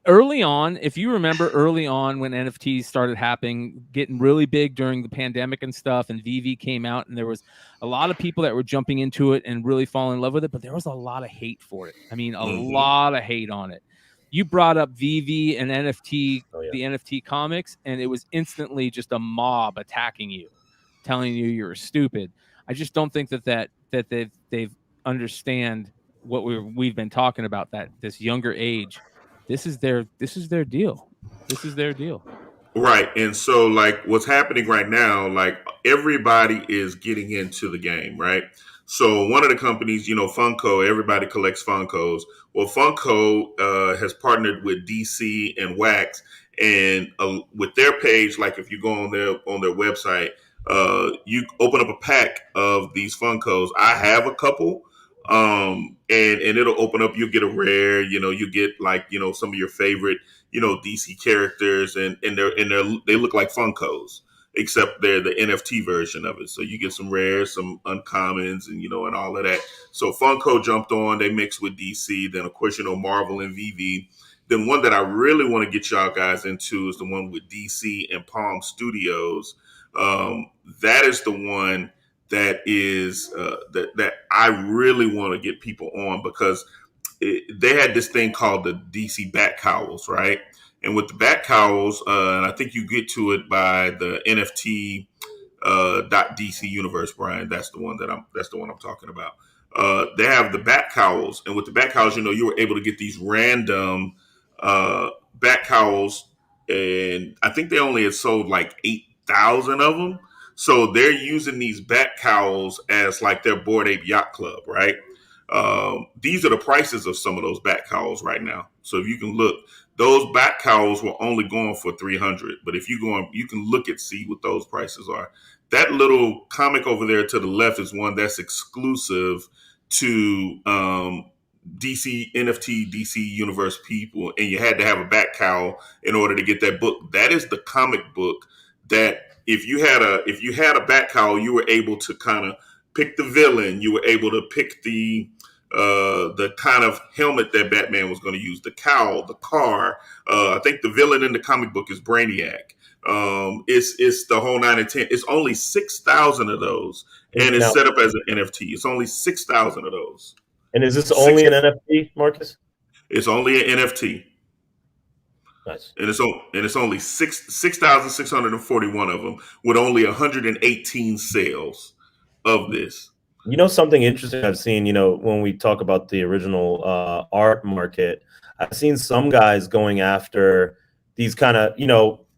early on. If you remember early on when NFTs started happening, getting really big during the pandemic and stuff, and VV came out, and there was a lot of people that were jumping into it and really falling in love with it, but there was a lot of hate for it. I mean, a lot of hate on it. You brought up VV and NFT, the NFT comics, and it was instantly just a mob attacking you, telling you you're stupid. I just don't think that they've understand what we've been talking about, that this younger age, this is their deal. This is their deal. Right. And so like what's happening right now, like everybody is getting into the game, right? So one of the companies, Funko, everybody collects Funkos. Well, Funko has partnered with DC and Wax, and with their page, like if you go on their website, you open up a pack of these Funkos. I have a couple. And it'll open up, you get a rare, you get like, some of your favorite, DC characters and they look like Funkos, except they're the NFT version of it. So you get some rares, some uncommons and, and all of that. So Funko jumped on, they mixed with DC. Then of course, Marvel and VV Then one that I really want to get y'all guys into is the one with DC and Palm Studios. That is the one that is that I really want to get people on, because they had this thing called the DC Bat Cowls, right? And with the Bat Cowls, and I think you get to it by the NFT .DC universe, Bryan. That's the one I'm talking about. They have the Bat Cowls, and with the Bat Cowls, you were able to get these random Bat Cowls, and I think they only had sold like 8,000 of them. So they're using these Bat Cowls as like their Bored Ape Yacht Club, right? These are the prices of some of those Bat Cowls right now. So if you can look, those Bat Cowls were only going for 300, but if you go on, you can look at see what those prices are. That little comic over there to the left is one that's exclusive to DC NFT DC universe people, and you had to have a Bat Cowl in order to get that book. That is the comic book that if you had a Bat Cowl, you were able to kind of pick the villain. You were able to pick the kind of helmet that Batman was going to use, the cowl, the car. I think the villain in the comic book is Brainiac. It's the whole 9 and 10. It's only 6,000 of those, and it's set up as an NFT. It's only 6,000 of those. And is this only an NFT, Marcus? It's only an NFT. Nice. And it's only 6,641 of them, with only 118 sales of this. Something interesting I've seen, when we talk about the original art market, I've seen some guys going after these kind of,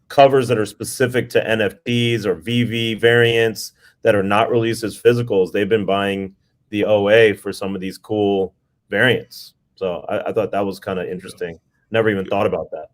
covers that are specific to NFTs or VV variants that are not released as physicals. They've been buying the OA for some of these cool variants. So I thought that was kind of interesting. Never even thought about that.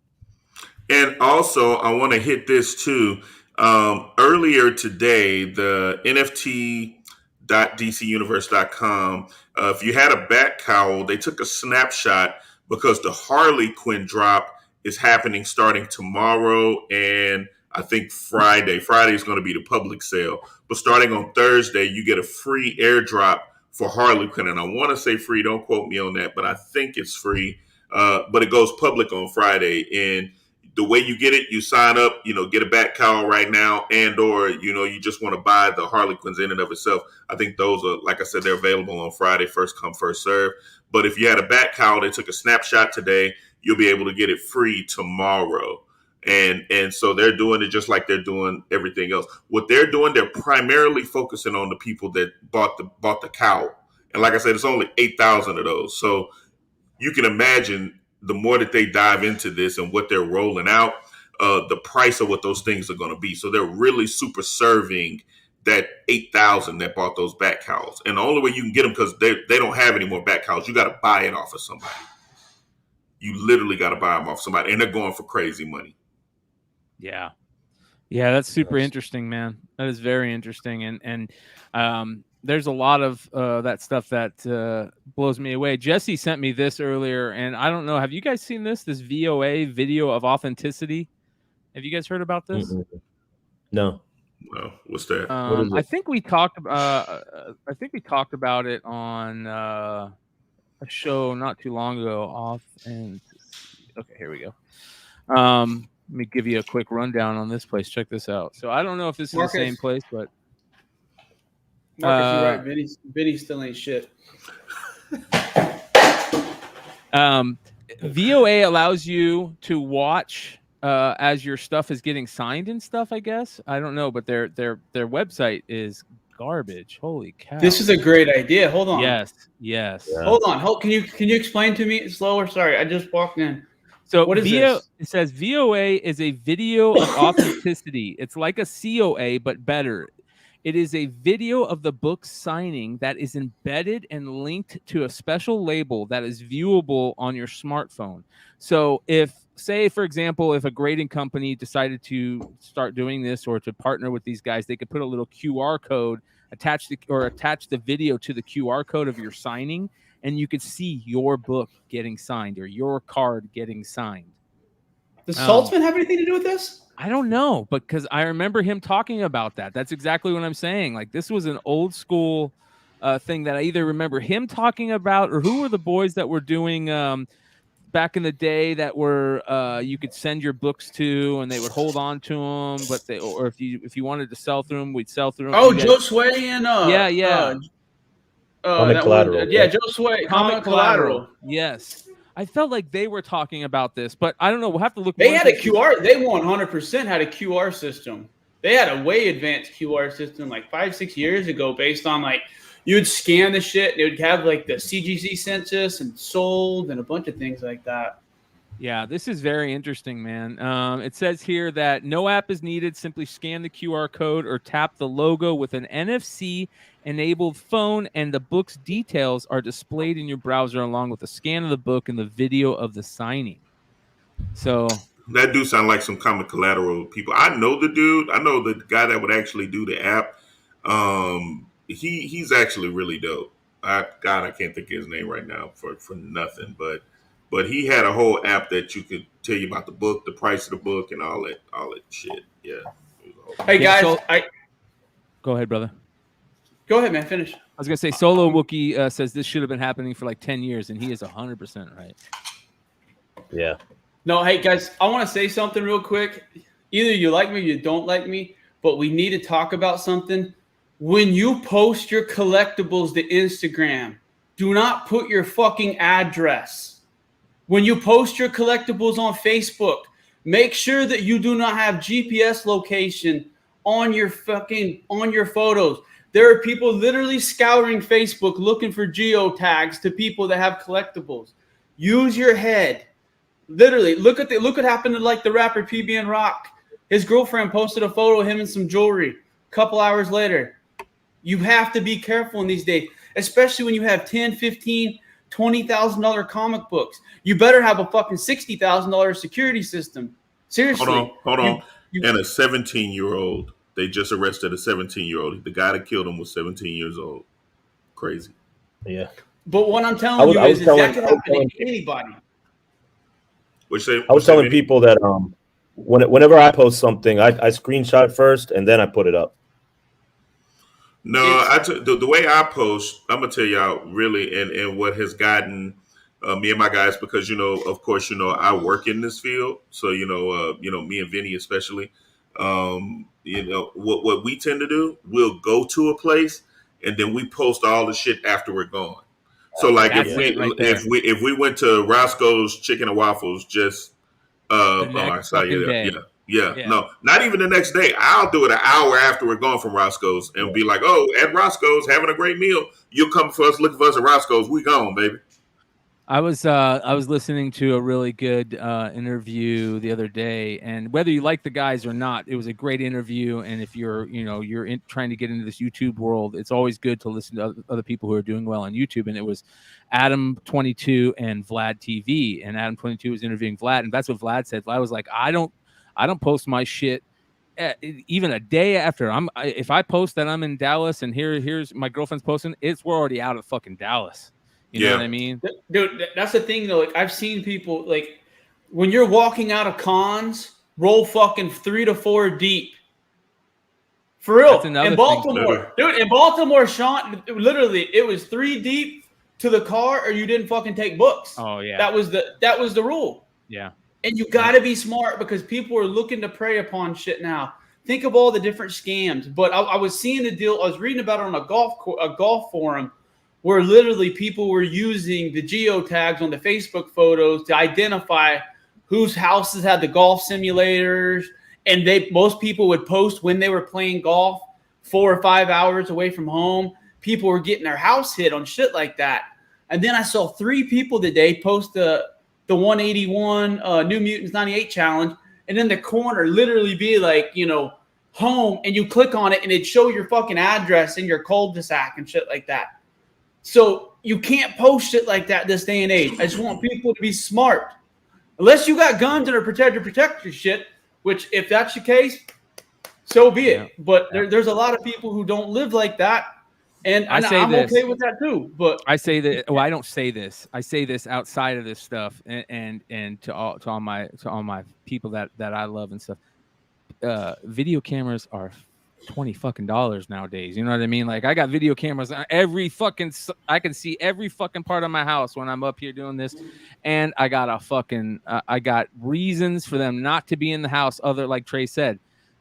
And also, I want to hit this too. Earlier today, the NFT.DCUniverse.com, if you had a Bat Cowl, they took a snapshot because the Harley Quinn drop is happening starting tomorrow and I think Friday. Friday is going to be the public sale. But starting on Thursday, you get a free airdrop for Harley Quinn. And I want to say free. Don't quote me on that, but I think it's free. But it goes public on Friday. And the way you get it, you sign up, get a Bat Cowl right now, and or, you just want to buy the Harley Quinns in and of itself. I think those are, like I said, they're available on Friday, first come, first serve. But if you had a Bat Cowl, they took a snapshot today, you'll be able to get it free tomorrow. And so they're doing it just like they're doing everything else. What they're doing, they're primarily focusing on the people that bought the cowl. And like I said, it's only 8,000 of those. So you can imagine the more that they dive into this and what they're rolling out, the price of what those things are going to be. So they're really super serving that 8,000 that bought those Bat Cowls. And the only way you can get them, because they don't have any more Bat Cowls, you got to buy it off of somebody. You literally got to buy them off somebody, and they're going for crazy money. Yeah, that's super interesting, man. That is very interesting, and there's a lot of that stuff that blows me away. Jesse sent me this earlier, and I don't know. Have you guys seen this VOA video of authenticity? Have you guys heard about this? No. Well, what's that? What is it? I think we talked about it on a show not too long ago. Okay, here we go. Let me give you a quick rundown on this place. Check this out. So I don't know if this is the same place, but Marcus, you're right. Vinny still ain't shit. VOA allows you to watch as your stuff is getting signed and stuff. I guess I don't know, but their website is garbage. Holy cow! This is a great idea. Hold on. Yes. Yeah. Hold on. Can you explain to me slower? Sorry, I just walked in. So what is this? It says VOA is a video of authenticity. It's like a COA, but better. It is a video of the book signing that is embedded and linked to a special label that is viewable on your smartphone. So if, say, for example, if a grading company decided to start doing this or to partner with these guys, they could put a little QR code, attach the video to the QR code of your signing, and you could see your book getting signed or your card getting signed. Does Saltzman have anything to do with this? I don't know, because I remember him talking about that. That's exactly what I'm saying. Like, this was an old school thing that I either remember him talking about, or who were the boys that were doing back in the day that were you could send your books to, and they would hold on to them. But or if you wanted to sell through them, we'd sell through them. Oh, Joe Sway and Comic Collateral. Joe Sway, Comic Collateral. Yes, I felt like they were talking about this, but I don't know. We'll have to look. They had a QR. They 100% had a QR system. They had a way advanced QR system like 5-6 years ago, based on like you'd scan the shit and it would have like the CGC census and sold and a bunch of things like that. Yeah, this is very interesting, man. It says here that no app is needed. Simply scan the QR code or tap the logo with an NFC-enabled phone, and the book's details are displayed in your browser along with a scan of the book and the video of the signing. So that do sound like some Comic Collateral people. I know the dude. I know the guy that would actually do the app. He's actually really dope. I can't think of his name right now for nothing, but he had a whole app that you could tell you about the book, the price of the book, and all that shit. Yeah. Hey guys, go ahead, brother. Go ahead, man. Finish. I was gonna say Solo Wookie says this should have been happening for like 10 years, and he is 100% right. Yeah. No, hey guys, I want to say something real quick. Either you like me or you don't like me, but we need to talk about something. When you post your collectibles to Instagram, do not put your fucking address. When you post your collectibles on Facebook, make sure that you do not have GPS location on your photos. There are people literally scouring Facebook looking for geotags to people that have collectibles. Use your head. Literally, look what happened to like the rapper PBN Rock. His girlfriend posted a photo of him in some jewelry. A couple hours later, you have to be careful in these days, especially when you have $10, $15, $20,000 comic books. You better have a fucking $60,000 security system. Seriously. Hold on. And a 17-year-old. They just arrested a 17-year-old. The guy that killed him was 17 years old. Crazy. Yeah. But what I'm telling you is that could happen to anybody. I was telling people that whenever I post something, I screenshot first and then I put it up. No, the way I post, I'm gonna tell y'all really, and what has gotten me and my guys, because of course, I work in this field, so me and Vinny especially, what we tend to do, we'll go to a place and then we post all the shit after we're gone. So like if we went to Roscoe's Chicken and Waffles, just I saw you there. Yeah, no, not even the next day. I'll do it an hour after we're gone from Roscoe's and be like, oh, at Roscoe's, having a great meal. You'll come for us, looking for us at Roscoe's. We gone, baby. I was listening to a really good interview the other day, and whether you like the guys or not, it was a great interview. And if you're trying to get into this YouTube world, it's always good to listen to other people who are doing well on YouTube. And it was Adam 22 and Vlad TV, and Adam 22 was interviewing Vlad, and that's what Vlad said. Vlad was like, I don't post my shit even a day after. If I post that I'm in Dallas and here's my girlfriend's posting, we're already out of fucking Dallas. You know what I mean? Dude, that's the thing though. Like I've seen people like when you're walking out of cons, roll fucking 3 to 4 deep. For real. In Baltimore. Dude, in Baltimore, Sean, literally it was 3 deep to the car or you didn't fucking take books. Oh yeah. That was the rule. Yeah. And you got to be smart because people are looking to prey upon shit now. Think of all the different scams. But I was seeing the deal. I was reading about it on a golf forum where literally people were using the geotags on the Facebook photos to identify whose houses had the golf simulators. And most people would post when they were playing golf 4 or 5 hours away from home. People were getting their house hit on shit like that. And then I saw 3 people today post the 181 New Mutants 98 challenge, and in the corner literally be like, home, and you click on it and it'd show your fucking address in your cul-de-sac and shit like that. So you can't post shit like that this day and age. I just want people to be smart. Unless you got guns that are protect your shit, which if that's the case, so be it. But there's a lot of people who don't live like that. And I'm okay with that too. But I say that. Well, I don't say this. I say this outside of this stuff, and to all my people that I love and stuff. Video cameras are $20 nowadays. You know what I mean? Like I got video cameras on I can see every fucking part of my house when I'm up here doing this. And I got I got reasons for them not to be in the house, other like Trey said.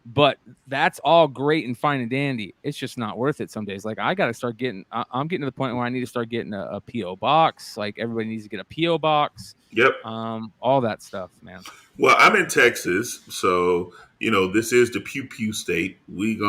But that's all great and fine and dandy. It's just not worth it some days. Like I got to start getting, I'm getting to the point where I need to start getting a PO box. Like everybody needs to get a PO box. Yep. All that stuff, man. Well, I'm in Texas, so this is the pew pew state. We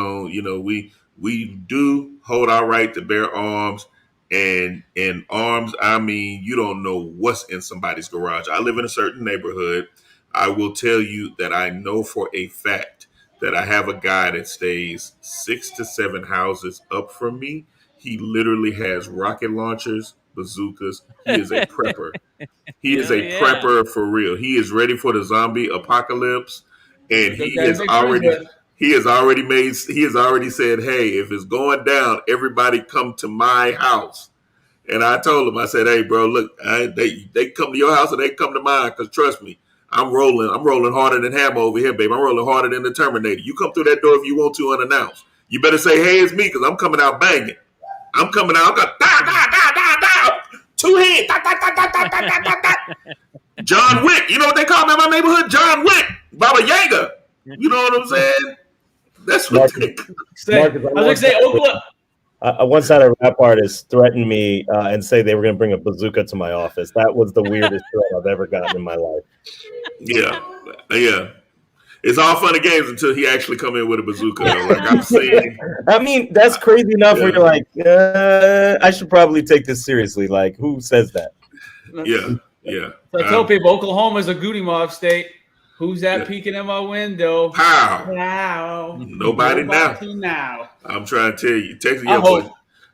we do hold our right to bear arms, and arms. I mean, you don't know what's in somebody's garage. I live in a certain neighborhood. I will tell you that I know for a fact that I have a guy that stays 6 to 7 houses up from me. He literally has rocket launchers, bazookas. He is a prepper. He is a prepper for real. He is ready for the zombie apocalypse, and he has already said, "Hey, if it's going down, everybody come to my house." And I told him, I said, "Hey, bro, look, they come to your house and they come to mine, because trust me, I'm rolling harder than Hammer over here, babe. I'm rolling harder than the Terminator. You come through that door if you want to unannounced. You better say, hey, it's me, because I'm coming out banging. I'm coming out, I'm going, da, da, da, da, da. 2 hands, da, da, da, da, da, da, da, da. John Wick. You know what they call me in my neighborhood? John Wick. Baba Yaga. You know what I'm saying? That's what they say. I was going to say, Oklahoma. I once had a rap artist threaten me and say they were going to bring a bazooka to my office. That was the weirdest threat I've ever gotten in my life. Yeah. It's all fun and games until he actually come in with a bazooka. Like I'm saying. I mean, that's crazy enough where you're like, I should probably take this seriously. Like, who says that? Yeah. So I tell people, Oklahoma's a Goody Mob state. Who's that peeking in my window? Pow. Nobody now. I'm trying to tell you. Texas,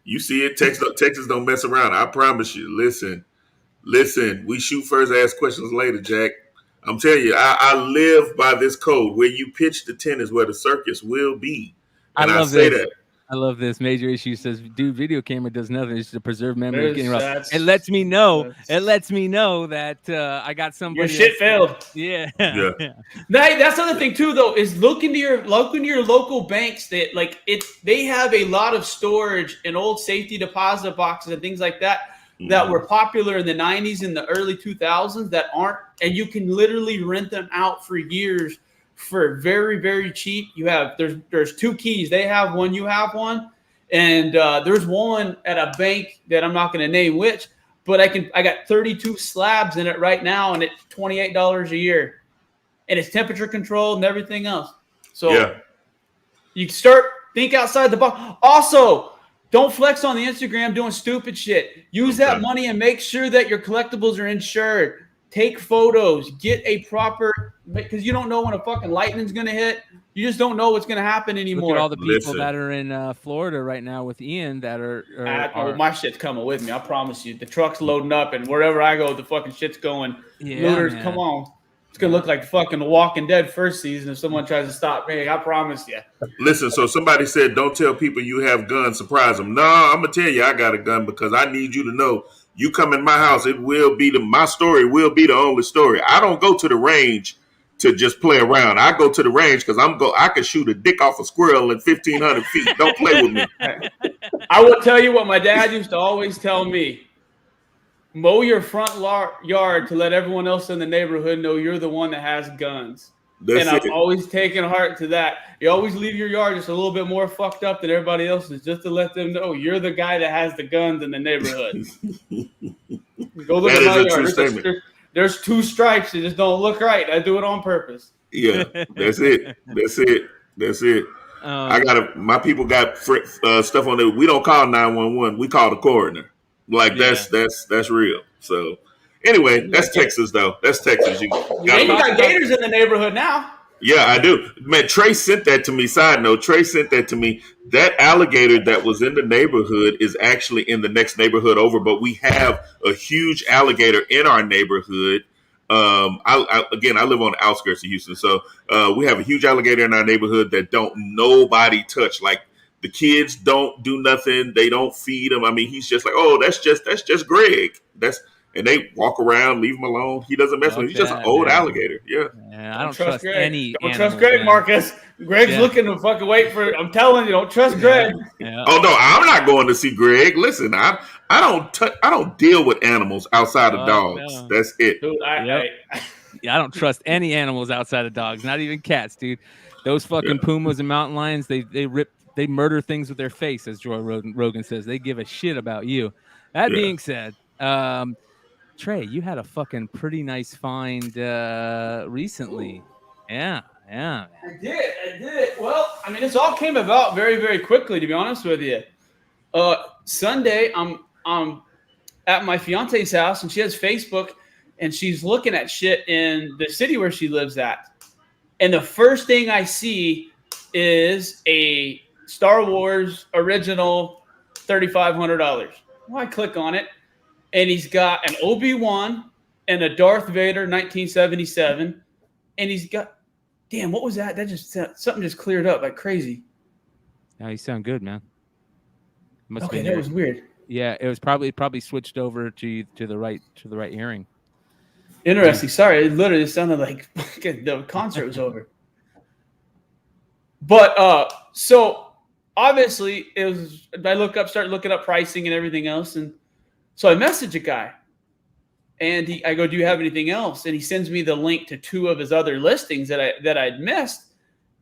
you see it. Texas don't mess around. I promise you. Listen. We shoot first, ask questions later, Jack. I'm telling you, I live by this code. Where you pitch the tent is where the circus will be. And I say that. I love this. Major Issue says, dude, video camera does nothing. It's to preserve memory of getting robbed. It lets me know that I got somebody. Your shit failed. Yeah. That's the other thing too, though, is look into your local banks that they have a lot of storage and old safety deposit boxes and things like that that were popular in the 90s and the early 2000s that aren't, and you can literally rent them out for years for very, very cheap. There's 2 keys. They have one, you have one. And there's one at a bank that I'm not going to name which, but I got 32 slabs in it right now, and it's $28 a year. And it's temperature controlled and everything else. So you think outside the box. Also, don't flex on the Instagram doing stupid shit. Use that money and make sure that your collectibles are insured. Take photos, get a proper, because you don't know when a fucking lightning's going to hit. You just don't know what's going to happen anymore. Look at all the people that are in Florida right now with Ian that are my shit's coming with me. I promise you. The truck's loading up, and wherever I go, the fucking shit's going. Looters, come on. It's going to look like fucking The Walking Dead first season if someone tries to stop me. I promise you. Listen, so somebody said, don't tell people you have guns. Surprise them. No, I'm going to tell you I got a gun because I need you to know. You come in my house, it will be my story will be the only story. I don't go to the range to just play around. I go to the range because I can shoot a dick off a squirrel at 1,500 feet. Don't play with me. I will tell you what my dad used to always tell me. Mow your front yard to let everyone else in the neighborhood know you're the one that has guns. I've always taken heart to that. You always leave your yard just a little bit more fucked up than everybody else's, just to let them know you're the guy that has the guns in the neighborhood. Go look at my yard. There's 2 stripes that just don't look right. I do it on purpose. Yeah, that's it. My people got stuff on there. We don't call 911. We call the coroner. Like that's real. So. Anyway, that's Texas, though. That's Texas. You got gators in the neighborhood now. Yeah, I do. Man, Trey sent that to me. Side note, Trey sent that to me. That alligator that was in the neighborhood is actually in the next neighborhood over, but we have a huge alligator in our neighborhood. I live on the outskirts of Houston, so we have a huge alligator in our neighborhood that don't nobody touch. Like, the kids don't do nothing. They don't feed him. I mean, he's just like, oh, that's just Greg. And they walk around, leave him alone. He doesn't mess with him. He's just an old alligator. Yeah. I don't trust any. Don't trust Greg, Marcus. Greg's looking to fucking wait for. I'm telling you, don't trust Greg. Yeah. Oh no, I'm not going to see Greg. Listen, I don't deal with animals outside of dogs. No. That's it. Dude, I don't trust any animals outside of dogs, not even cats, dude. Those fucking pumas and mountain lions, they murder things with their face, as Joe Rogan says. They give a shit about you. That being said, Trey, you had a fucking pretty nice find recently. Ooh. Yeah. Man. I did. Well, I mean, this all came about very, very quickly, to be honest with you. Sunday, I'm at my fiance's house, and she has Facebook, and she's looking at shit in the city where she lives at. And the first thing I see is a Star Wars original $3,500. Well, I click on it, and he's got an Obi-Wan and a Darth Vader 1977, and he's got, damn, what was that? That just something just cleared up like crazy. Yeah, you sound good, man. Okay, that was weird. Yeah, it was probably switched over to the right hearing. Interesting. Sorry, it literally sounded like the concert was over. But so obviously it was. I start looking up pricing and everything else, and so I message a guy, and I go, "Do you have anything else?" And he sends me the link to 2 of his other listings that I'd missed,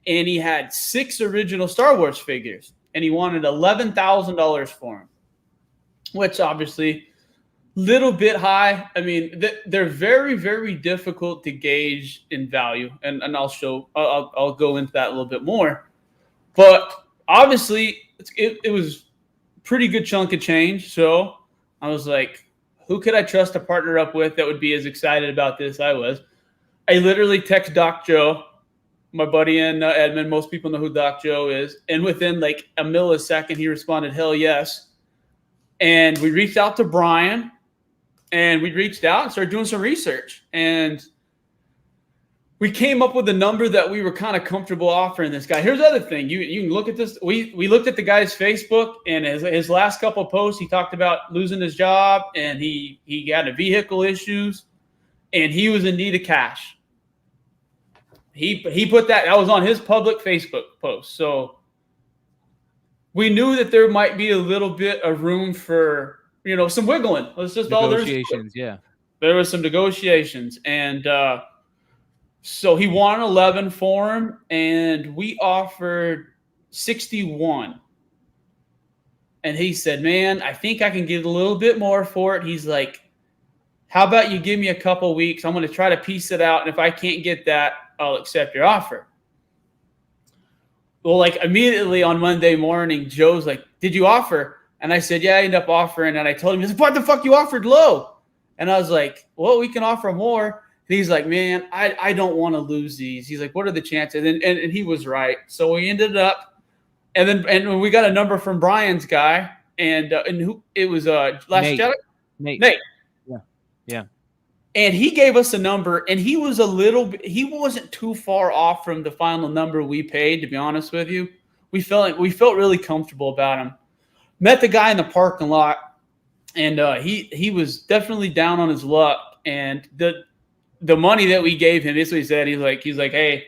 and he had 6 original Star Wars figures, and he wanted $11,000 for them, which obviously. Little bit high. I mean, they're very, very difficult to gauge in value, and I'll go into that a little bit more. But obviously, it was a pretty good chunk of change. So I was like, who could I trust to partner up with that would be as excited about this as I was? I literally text Doc Joe, my buddy in Edmond. Most people know who Doc Joe is, and within like a millisecond, he responded, "Hell yes!" And we reached out to Bryan. And we reached out and started doing some research. And we came up with a number that we were kind of comfortable offering this guy. Here's the other thing. You can look at this. We looked at the guy's Facebook, and his last couple of posts, he talked about losing his job, and he had a vehicle issues, and he was in need of cash. He put that was on his public Facebook post. So we knew that there might be a little bit of room for some wiggling. Let's just all negotiations. Yeah, there was some negotiations, and so he wanted 11 for him, and we offered 61. And he said, "Man, I think I can get a little bit more for it." He's like, "How about you give me a couple weeks? I'm going to try to piece it out, and if I can't get that, I'll accept your offer." Well, like immediately on Monday morning, Joe's like, "Did you offer?" And I said, "Yeah, I ended up offering." And I told him, he's like, "What the fuck, you offered low?" And I was like, "Well, we can offer more." And he's like, "Man, I don't want to lose these." He's like, "What are the chances?" And he was right. So we ended up, and we got a number from Bryan's guy, and who it was Last Jedi? Nate. Yeah. And he gave us a number, and he wasn't too far off from the final number we paid, to be honest with you. We felt really comfortable about him. Met the guy in the parking lot, and he was definitely down on his luck. And the money that we gave him, this is what he said. He's like, "Hey,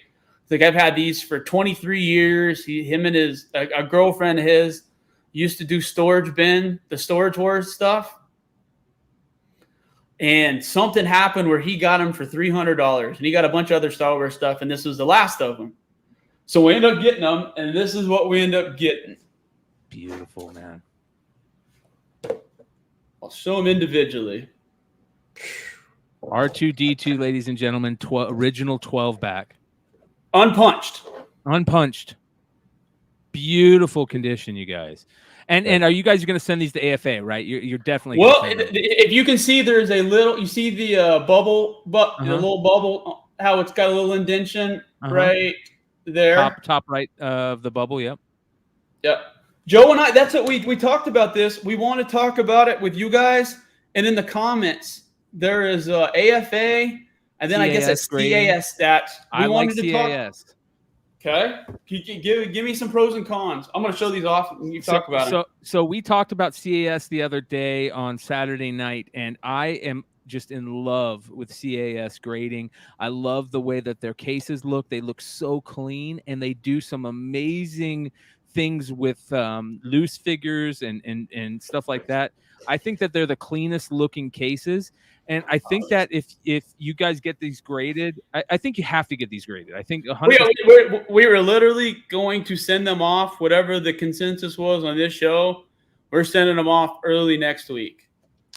I've had these for 23 years. Him and a girlfriend of his used to do the Storage Wars stuff. And something happened where he got them for $300, and he got a bunch of other Star Wars stuff, and this was the last of them. So we ended up getting them, and this is what we ended up getting." Beautiful, man. I'll show them individually. R2D2, ladies and gentlemen, original 12 back. Unpunched. Beautiful condition, you guys. And are you guys going to send these to AFA, right? You're definitely. Well, if you can see, there's a little. You see the bubble, the little bubble. How it's got a little indentation right there. Top right of the bubble. Yep. Joe and I. That's what we talked about. This. We want to talk about it with you guys, and in the comments there is AFA, and then CAS, I guess it's CAS stats. I wanted to CAS. Talk. Okay, give me some pros and cons. I'm going to show these off and you talk about it. So we talked about CAS the other day on Saturday night, and I am just in love with CAS grading. I love the way that their cases look. They look so clean, and they do some amazing things with loose figures and stuff like that. I think that they're the cleanest looking cases. And I think that if you guys get these graded, I think you have to get these graded. I think 100%. We were literally going to send them off, whatever the consensus was on this show. We're sending them off early next week.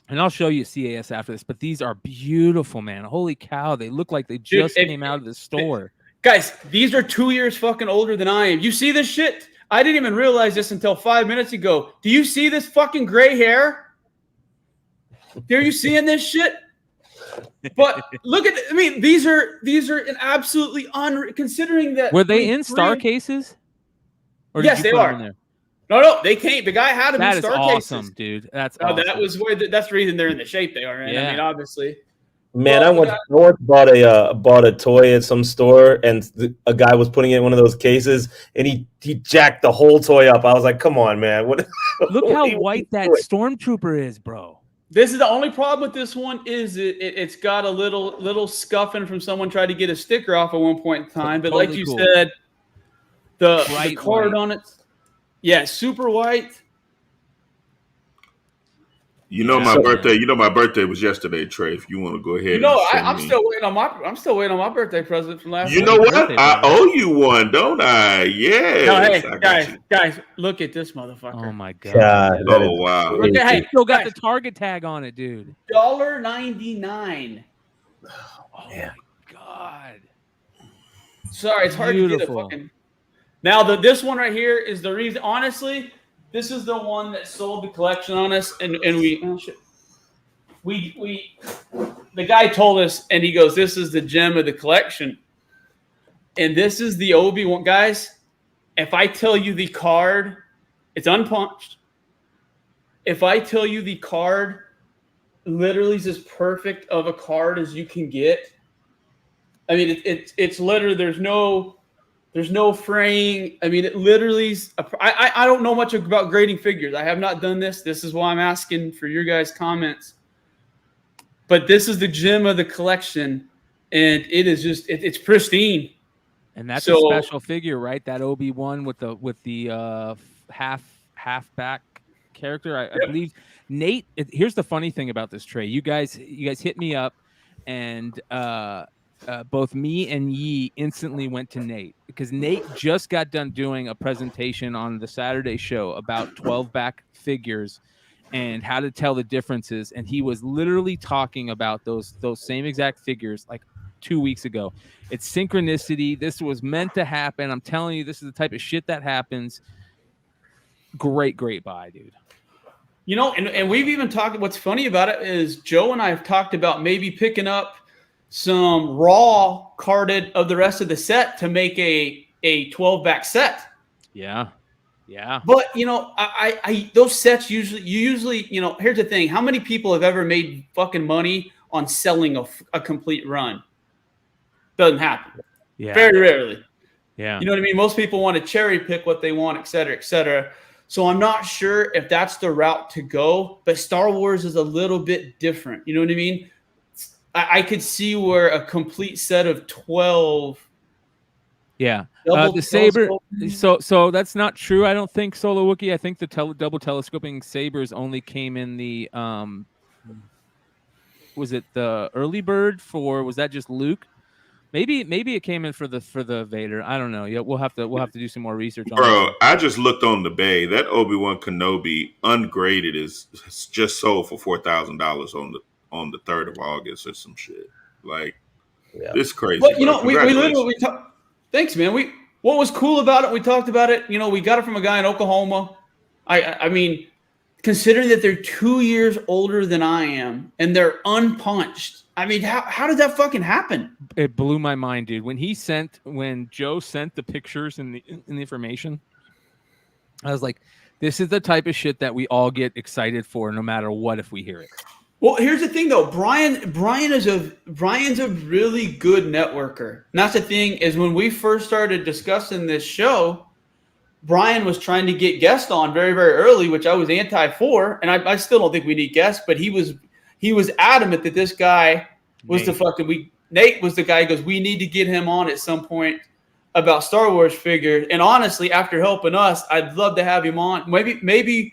And I'll show you CAS after this, but these are beautiful, man. Holy cow. They look like they just came out of the store. Guys, these are 2 years fucking older than I am. You see this shit? I didn't even realize this until 5 minutes ago. Do you see this fucking gray hair? Are you seeing this shit? But look at, I mean, these are an absolutely considering that. Were they in star cases? Or yes, they are. No, they can't. The guy had them in star cases. That is awesome, dude. That's awesome. That was where that's the reason they're in the shape they are in. Yeah. I mean, obviously. Man, I once bought a toy at some store, and a guy was putting it in one of those cases, and he jacked the whole toy up. I was like, "Come on, man! What?" Look how white that stormtrooper is, bro. This is the only problem with this one is it's got a little scuffing from someone trying to get a sticker off at one point in time. But totally like you said, the card on it, super white. You know my birthday. You know my birthday was yesterday, Trey. If you want to go ahead, I'm still waiting on my birthday present from last. You know what? I owe you one, don't I? Yeah. No, hey, guys, look at this motherfucker. Oh my god! Oh wow! Hey, still got the Target tag on it, dude. $1.99. Oh my god! Sorry, it's hard to get a fucking. Now this one right here is the reason. Honestly. This is the one that sold the collection on us, and we the guy told us, and he goes, "This is the gem of the collection," and this is the Obi-Wan. Guys, if I tell you the card, it's unpunched. If I tell you the card, literally is as perfect of a card as you can get. I mean, it's literally there's no fraying. I mean, it literally is. I don't know much about grading figures. I have not done this. This is why I'm asking for your guys' comments. But this is the gem of the collection, and it is just it's pristine. And that's a special figure, right? That Obi-Wan with the half back character. I believe Nate. Here's the funny thing about this, Trey. You guys hit me up, and both me and Yi instantly went to Nate because Nate just got done doing a presentation on the Saturday show about 12-back figures and how to tell the differences. And he was literally talking about those same exact figures like 2 weeks ago. It's synchronicity. This was meant to happen. I'm telling you, this is the type of shit that happens. Great buy, dude. You know, and we've even talked. What's funny about it is Joe and I have talked about maybe picking up some raw carded of the rest of the set to make a 12-back set. Yeah. But you know, I those sets usually, you know, here's the thing: how many people have ever made fucking money on selling a complete run? Doesn't happen. Yeah. Very rarely. Yeah. You know what I mean? Most people want to cherry pick what they want, et cetera, et cetera. So I'm not sure if that's the route to go, but Star Wars is a little bit different. You know what I mean? I could see where a complete set of 12. Yeah. The saber. So that's not true. I don't think Solo Wookiee. I think the double telescoping sabers only came in the was it the early bird for? Was that just Luke? Maybe it came in for the Vader. I don't know. Yeah, we'll have to do some more research on Bro, I just looked on the Bay. That Obi-Wan Kenobi ungraded is just sold for $4,000 on the 3rd of August or some shit. Like, it's crazy. But you know, we literally thanks, man. What was cool about it? We talked about it. You know, we got it from a guy in Oklahoma. I mean, considering that they're 2 years older than I am and they're unpunched. I mean, how did that fucking happen? It blew my mind, dude. When Joe sent the pictures and the information, I was like, this is the type of shit that we all get excited for, no matter what, if we hear it. Well, here's the thing, though. Brian's a really good networker. And that's the thing is when we first started discussing this show, Bryan was trying to get guests on very, very early, which I was anti for. And I still don't think we need guests, but he he was adamant that this guy was Nate was the guy who goes, we need to get him on at some point about Star Wars figures. And honestly, after helping us, I'd love to have him on. Maybe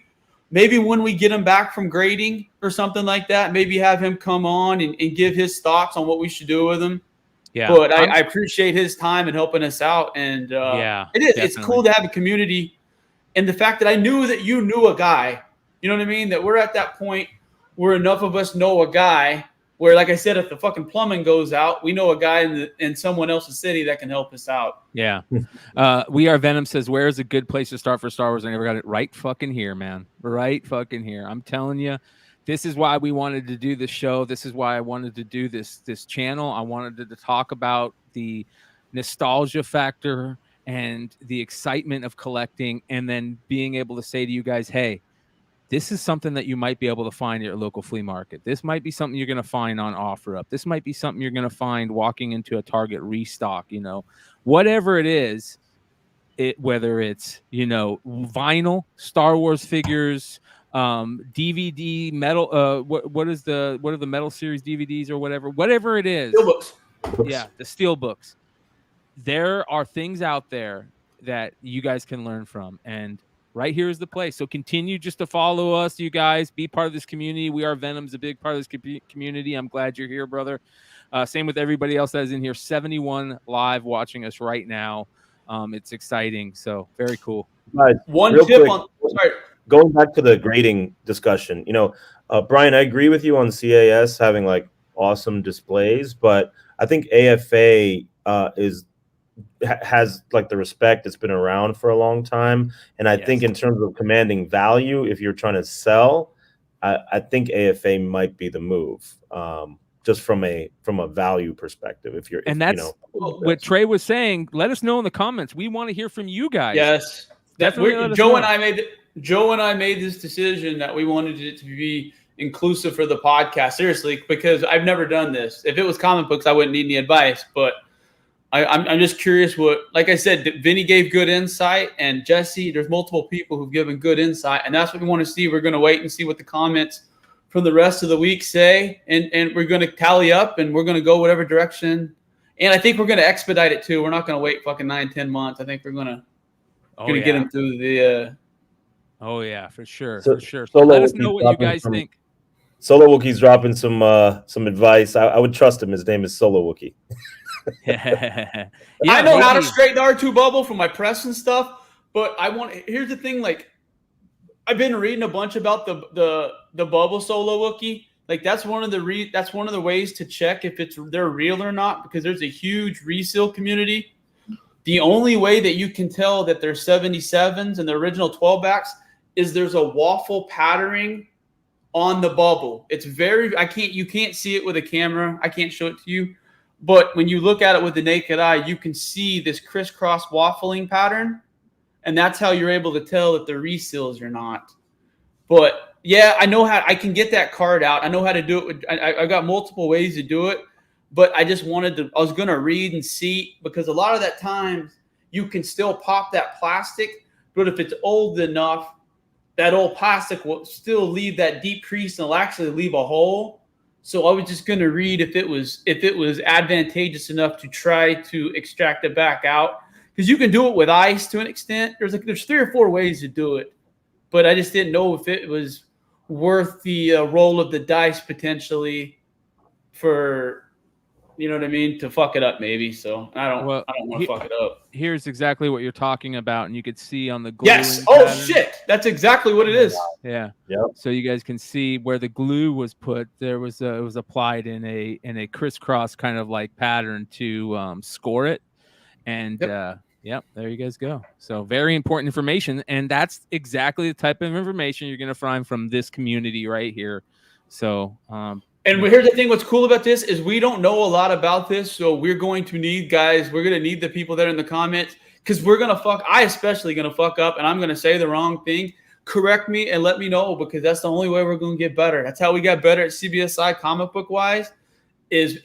when we get him back from grading or something like that, maybe have him come on and give his thoughts on what we should do with him. Yeah, but I appreciate his time and helping us out. And it's cool to have a community. And the fact that I knew that you knew a guy, you know what I mean? That we're at that point where enough of us know a guy where, like I said, if the fucking plumbing goes out, we know a guy in someone else's city that can help us out. Yeah. We Are Venom says, where is a good place to start for Star Wars? I never got it. Right fucking here, man. Right fucking here. I'm telling you, this is why we wanted to do this show. This is why I wanted to do this channel. I wanted to talk about the nostalgia factor and the excitement of collecting, and then being able to say to you guys, hey, this is something that you might be able to find at your local flea market. This might be something you're going to find on OfferUp. This might be something you're going to find walking into a Target restock, whatever it is, whether it's, vinyl, Star Wars figures, DVD, metal, what are the metal series DVDs or whatever it is. Steelbooks. Yeah. The steelbooks. There are things out there that you guys can learn from, and right here is the place. So continue just to follow us, you guys. Be part of this community. We Are Venom's a big part of this community. I'm glad you're here, brother. Same with everybody else that is in here. 71 live watching us right now. It's exciting. So very cool. Guys, one tip on going back to the grading discussion. Bryan, I agree with you on CAS having like awesome displays, but I think AFA has like the respect. It's been around for a long time, and I think in terms of commanding value, if you're trying to sell, I think AFA might be the move, just from a value perspective. What Trey was saying. Let us know in the comments. We want to hear from you guys. Yes, Joe and I made this decision that we wanted it to be inclusive for the podcast. Seriously, because I've never done this. If it was comic books, I wouldn't need any advice, but I'm just curious like I said, Vinny gave good insight, and Jesse, there's multiple people who've given good insight, and that's what we want to see. We're going to wait and see what the comments from the rest of the week say, and we're going to tally up, and we're going to go whatever direction. And I think we're going to expedite it too. We're not going to wait fucking 9-10 months. I think we're going to get them through the. Oh yeah, for sure, so let us know what you guys think. Solo Wookiee's dropping some advice. I would trust him. His name is Solo Wookiee. I know how to straighten the R2 bubble from my press and stuff, but here's the thing, like I've been reading a bunch about the bubble Solo Wookiee. Like that's one of the ways to check if they're real or not, because there's a huge resale community. The only way that you can tell that they're 77s and the original 12 backs is there's a waffle patterning on the bubble. It's you can't see it with a camera. I can't show it to you. But when you look at it with the naked eye, you can see this crisscross waffling pattern. And that's how you're able to tell that they're reseals or not. But yeah, I can get that card out. I know how to do it. I got multiple ways to do it. But I just I was going to read and see, because a lot of that time you can still pop that plastic. But if it's old enough, that old plastic will still leave that deep crease and it'll actually leave a hole. So I was just going to read if it was advantageous enough to try to extract it back out, because you can do it with ice to an extent. There's 3 or 4 ways to do it, but I just didn't know if it was worth the roll of the dice potentially for, you know what I mean, to fuck it up maybe. So I don't want to fuck it up. Here's exactly what you're talking about, and you could see on the glue. Yes. Oh shit, that's exactly what it is. Yeah. Yep. So you guys can see where the glue was put. It was applied in a crisscross kind of like pattern to score it, and there you guys go. So very important information, and that's exactly the type of information you're going to find from this community right here. So. And here's the thing, what's cool about this is we don't know a lot about this, so we're going to need the people that are in the comments, because I especially going to fuck up, and I'm going to say the wrong thing. Correct me and let me know, because that's the only way we're going to get better. That's how we got better at CBSI comic book wise, is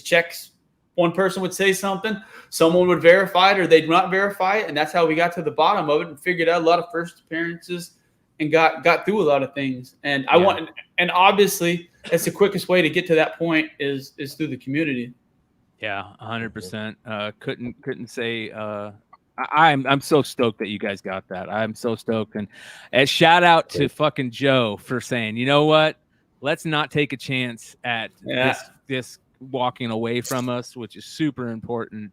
checks. One person would say something, someone would verify it or they'd not verify it, and that's how we got to the bottom of it and figured out a lot of first appearances and got through a lot of things. And I want, and obviously that's the quickest way to get to that point is through the community. Yeah, 100%. Couldn't say. I'm so stoked that you guys got that. I'm so stoked, and shout out to fucking Joe for saying, you know what, let's not take a chance at this walking away from us, which is super important.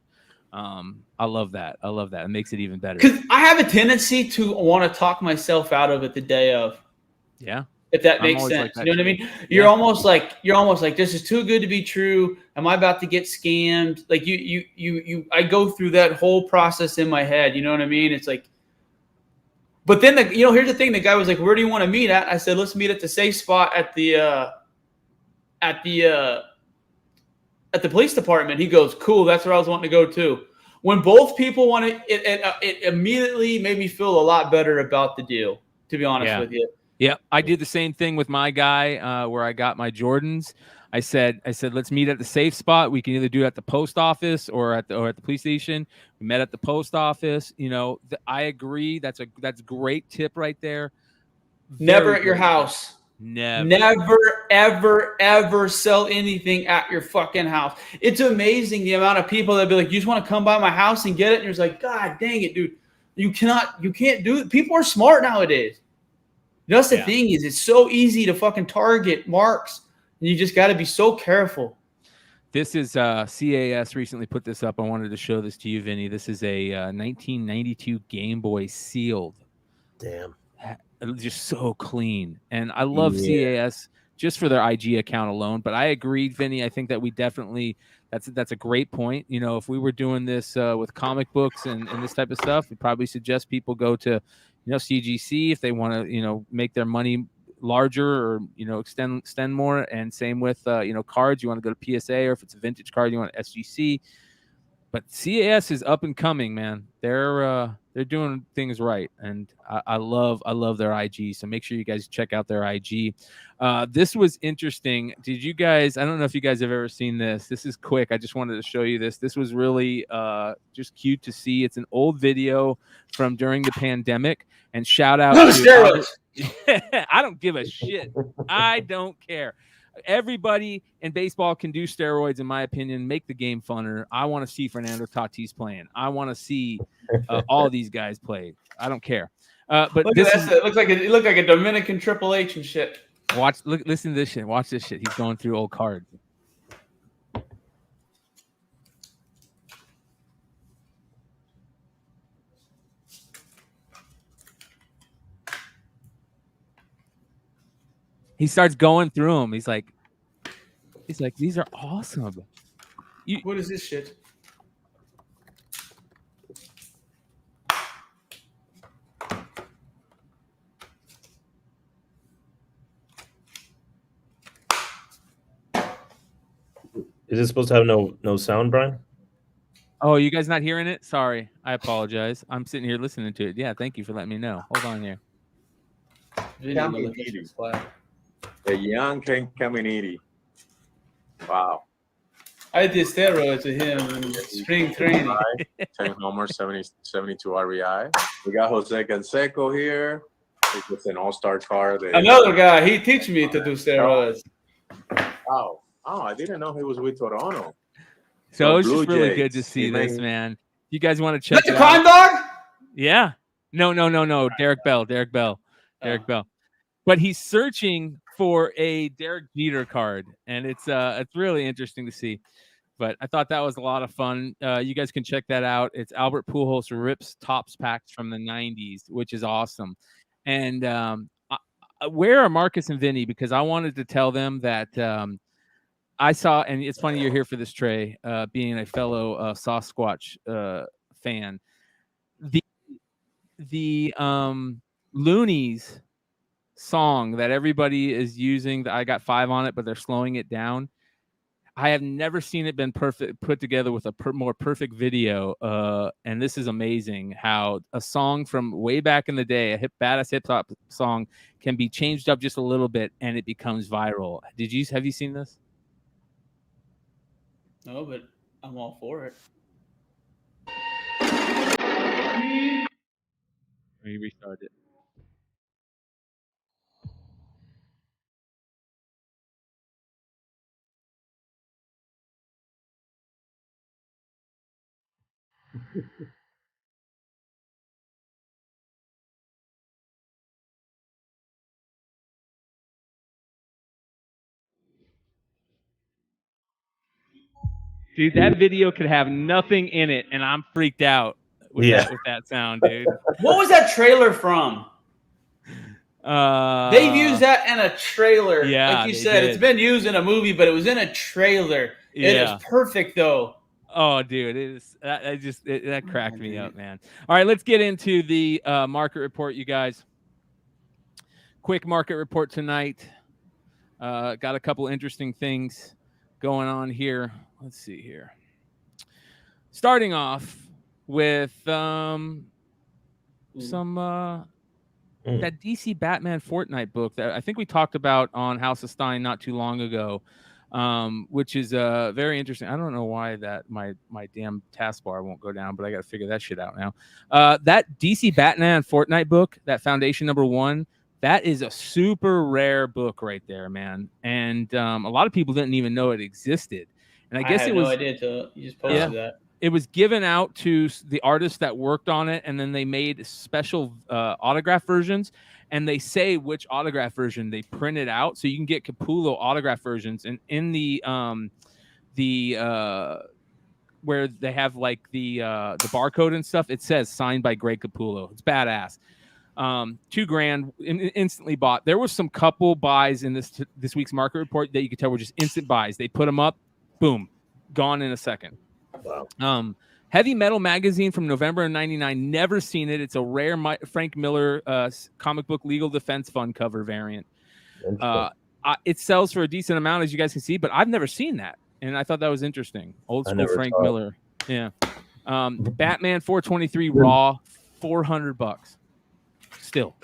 I love that. It makes it even better. Because I have a tendency to want to talk myself out of it the day of. Yeah. If that makes sense. You know what I mean? You're almost like this is too good to be true. Am I about to get scammed? Like I go through that whole process in my head. You know what I mean? It's like, but then here's the thing. The guy was like, "Where do you want to meet at?" I said, "Let's meet at the safe spot at the police department." He goes, "Cool, that's where I was wanting to go too." When both people want to, it immediately made me feel a lot better about the deal. To be honest with you. Yeah, I did the same thing with my guy where I got my Jordans. I said, let's meet at the safe spot. We can either do it at the post office or at the police station. We met at the post office. I agree. That's great tip right there. Never at your house. Never, ever sell anything at your fucking house. It's amazing the amount of people that be like, "You just want to come by my house and get it?" And you're like, "God dang it, dude. You can't do it." People are smart nowadays. That's the thing is it's so easy to fucking target marks. And you just got to be so careful. This is CAS recently put this up. I wanted to show this to you, Vinny. This is a 1992 Game Boy sealed. Damn. Just so clean. And I love CAS just for their IG account alone. But I agree, Vinny. I think that we definitely that's a great point. If we were doing this with comic books and this type of stuff, we'd probably suggest people go to CGC if they want to make their money larger or extend more. And same with cards. You want to go to PSA, or if it's a vintage card, you want SGC. But CAS is up and coming, man. They're doing things right, and I love their IG. So make sure you guys check out their IG. This was interesting. Did you guys? I don't know if you guys have ever seen this. This is quick. I just wanted to show you this. This was really just cute to see. It's an old video from during the pandemic. And shout out to I don't give a shit. I don't care. Everybody in baseball can do steroids, in my opinion, make the game funner. I want to see Fernando Tatis playing. I want to see all these guys play. I don't care. But it looks like a Dominican Triple H and shit. Listen to this shit. Watch this shit. He's going through old cards. He starts going through them. He's like, these are awesome. What is this shit? Is it supposed to have no sound, Brian? Oh, you guys not hearing it? Sorry. I apologize. I'm sitting here listening to it. Yeah, thank you for letting me know. Hold on here. The young Caminiti. Wow. I did steroids with him in spring training. 10 homers, 72 RBI. We got Jose Canseco here. It's an all-star card. Another guy. He teach me to do steroids. Wow. Oh, I didn't know he was with Toronto. So it was just really good to see this, man. You guys want to check it out? That's a crime dog? Yeah. No. Derek Bell. But he's searching for a Derek Jeter card, and it's really interesting to see. But I thought that was a lot of fun. You guys can check that out. It's Albert Pujols rips Topps packs from the 90s, which is awesome. And where are Marcus and Vinny? Because I wanted to tell them that I saw, and it's funny you're here for this, Trey, being a fellow Sasquatch fan. The Loonies song that everybody is using, that I got 5 on it, but they're slowing it down. I have never seen it been put together with a more perfect video. And this is amazing how a song from way back in the day, a badass hip hop song, can be changed up just a little bit and it becomes viral. Have you seen this? No, but I'm all for it. Let me restart it. Dude, that video could have nothing in it, and I'm freaked out with that sound, dude. What was that trailer from? They've used that in a trailer. Yeah, like you said, it's been used in a movie, but it was in a trailer. Yeah. It is perfect, though. Oh, dude, that cracked me up, man. All right, let's get into the market report, you guys. Quick market report tonight. Got a couple interesting things going on here. Let's see here. Starting off with that DC Batman Fortnite book that I think we talked about on House of Stein not too long ago, which is very interesting. I don't know why that my damn taskbar won't go down, but I got to figure that shit out now. That DC Batman Fortnite book, that Foundation #1, that is a super rare book right there, man. And a lot of people didn't even know it existed. And I guess had it was no idea till you just posted that. It was given out to the artists that worked on it, and then they made special autograph versions, and they say which autograph version they printed out, so you can get Capullo autograph versions. And in the where they have like the barcode and stuff, it says signed by Greg Capullo. It's badass. $2,000 instantly bought. There was some couple buys in this week's market report that you could tell were just instant buys. They put them up, boom, gone in a second. Wow. Heavy Metal magazine from November of '99. Never seen it. It's a rare Frank Miller comic book legal defense fund cover variant. It sells for a decent amount, as you guys can see, but I've never seen that, and I thought that was interesting. Old school Frank Miller. Yeah. Batman 423 Raw, $400. Still.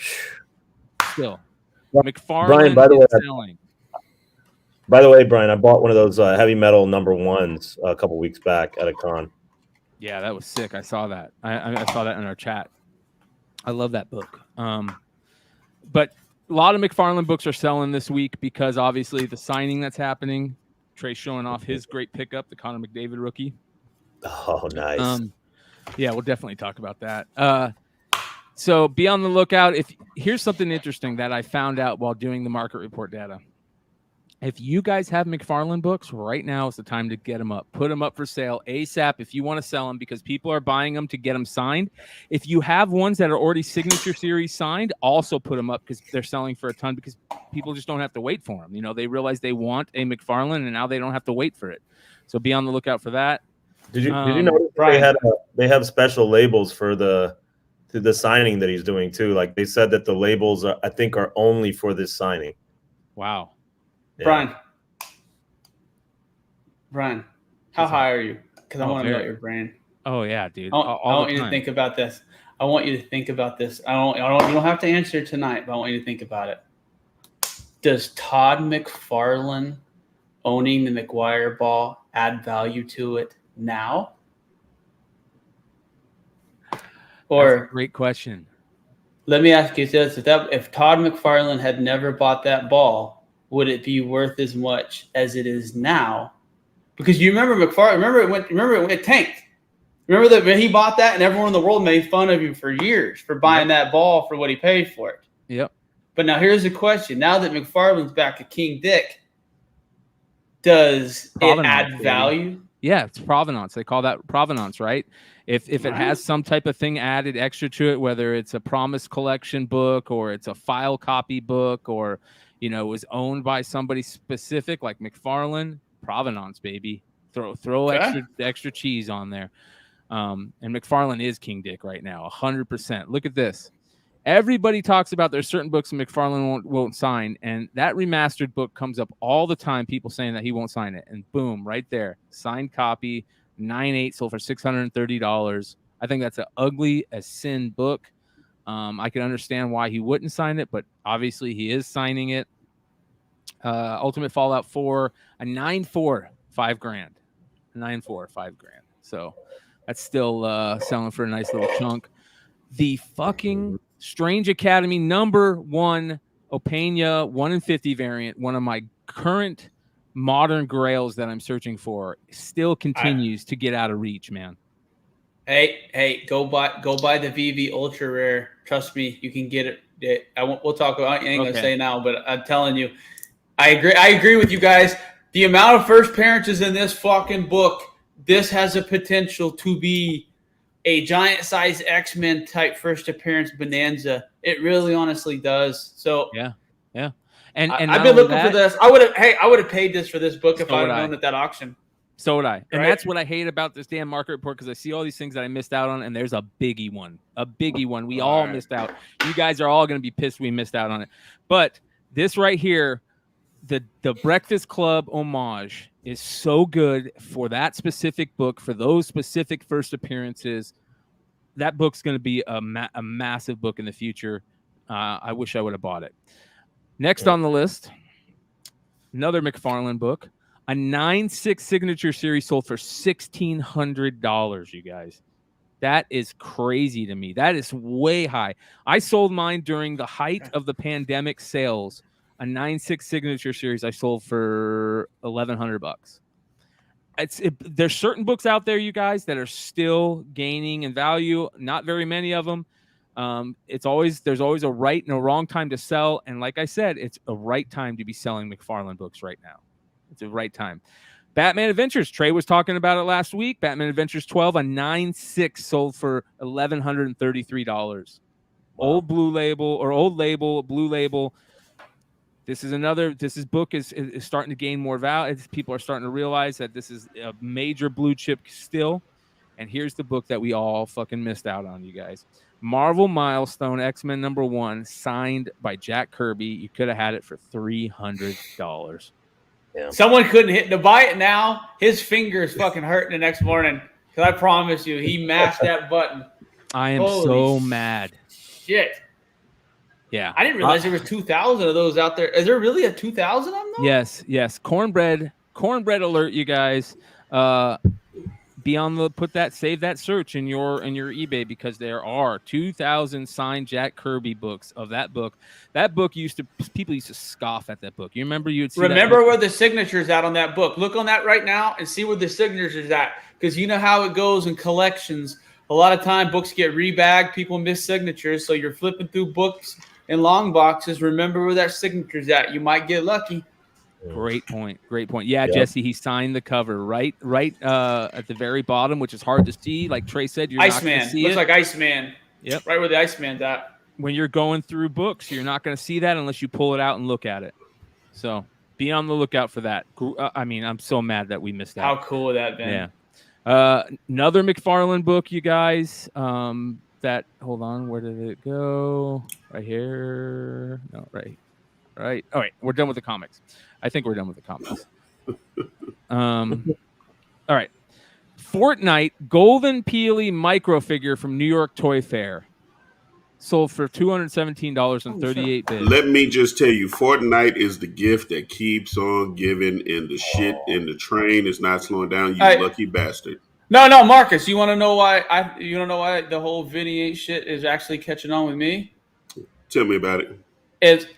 McFarlane Brian, by the way, Brian, I bought one of those Heavy Metal #1s a couple weeks back at a con. Yeah, that was sick. I saw that. I saw that in our chat. I love that book. But a lot of McFarlane books are selling this week because obviously the signing that's happening. Trey's showing off his great pickup, the Connor McDavid rookie. Oh, nice. Yeah, we'll definitely talk about that. So be on the lookout. Here's something interesting that I found out while doing the market report data. If you guys have McFarlane books, right now is the time to get them up. Put them up for sale ASAP if you want to sell them, because people are buying them to get them signed. If you have ones that are already signature series signed, also put them up because they're selling for a ton, because people just don't have to wait for them. You know, they realize they want a McFarlane and now they don't have to wait for it. So be on the lookout for that. Did you notice they have special labels for the signing that he's doing too? Like they said that the labels I think are only for this signing. Wow. Yeah. Brian, how high are you? Because I want to know your brain. Oh yeah, dude. I want you to think about this. I want you to think about this. You don't have to answer it tonight, but I want you to think about it. Does Todd McFarlane owning the McGuire ball add value to it now? Or that's a great question. Let me ask you this: if Todd McFarlane had never bought that ball, would it be worth as much as it is now? Because you remember McFarlane. Remember it went tanked. Remember that when he bought that, and everyone in the world made fun of him for years for buying that ball for what he paid for it. Yep. But now here's the question: now that McFarlane's back to King Dick, does it add value? Yeah, it's provenance. They call that provenance, right? If it has some type of thing added extra to it, whether it's a Promise Collection book or it's a file copy book, or was owned by somebody specific like McFarlane, provenance, baby. Throw extra cheese on there. And McFarlane is King Dick right now, 100%. Look at this. Everybody talks about there's certain books McFarlane won't sign, and that remastered book comes up all the time. People saying that he won't sign it, and boom, right there, signed copy, 9/8, sold for $630. I think that's an ugly as sin book. I can understand why he wouldn't sign it, but obviously he is signing it. Ultimate Fallout 4, a 9/4, $5,000. 9/4, $5,000. So that's still selling for a nice little chunk. The fucking Strange Academy #1 Opeña 1 in 50 variant, one of my current modern grails that I'm searching for, still continues to get out of reach, man. Hey, go buy the VV Ultra Rare. Trust me, you can get it. We'll talk about. I ain't gonna say now, but I'm telling you, I agree with you guys. The amount of first appearances in this fucking book, this has a potential to be a giant size X-Men type first appearance bonanza. It really honestly does. So yeah. And I've been looking for this. I would have paid this for this book if I would have known at that auction. So would I. And that's what I hate about this damn market report, because I see all these things that I missed out on, and there's a biggie one. We all missed out. You guys are all going to be pissed we missed out on it. But this right here, the Breakfast Club homage is so good for that specific book, for those specific first appearances. That book's going to be a massive book in the future. I wish I would have bought it. Next on the list, another McFarlane book, a 9/6 signature series sold for $1,600. You guys, that is crazy to me. That is way high. I sold mine during the height of the pandemic sales. A 9/6 signature series I sold for $1,100. There's certain books out there, you guys, that are still gaining in value. Not very many of them. There's always a right and a wrong time to sell, and like I said, it's a right time to be selling McFarlane books right now. It's a right time. Batman Adventures, Trey was talking about it last week. Batman Adventures 12, a 9/6 sold for $1,133. Wow. Old blue label, blue label. This book is starting to gain more value. People are starting to realize that this is a major blue chip still. And here's the book that we all fucking missed out on, you guys. Marvel Milestone X-Men #1, signed by Jack Kirby. You could have had it for $300. Yeah. Someone couldn't hit to buy it now. His fingers fucking hurting the next morning. Because I promise you, he mashed that button. I am so mad. Shit. Yeah. I didn't realize there was 2,000 of those out there. Is there really a 2,000 of them though? Yes. Cornbread alert, you guys. Save that search in your eBay, because there are 2,000 signed Jack Kirby books of that book. That book people used to scoff at that book. You remember where the signature's at on that book. Look on that right now and see where the signature's at, because you know how it goes in collections. A lot of time books get rebagged, people miss signatures, so you're flipping through books in long boxes. Remember where that signature's at. You might get lucky. Great point. Yeah, yep. Jesse, he signed the cover right at the very bottom, which is hard to see. Like Trey said, you're not going to see it. Looks like Iceman. Yep. Right where the Iceman's at. When you're going through books, you're not going to see that unless you pull it out and look at it. So be on the lookout for that. I'm so mad that we missed that. How cool would that been? Yeah. Another McFarlane book, you guys. Hold on, where did it go? Right here. No, right. All right, we're done with the comics. I think we're done with the comics. All right. Fortnite Golden Peely microfigure from New York Toy Fair. Sold for $217.38 bids. Let me just tell you, Fortnite is the gift that keeps on giving, and the shit in the train is not slowing down. You lucky bastard. No, Marcus, you want to know why? You don't know why the whole Vinny shit is actually catching on with me? Tell me about it.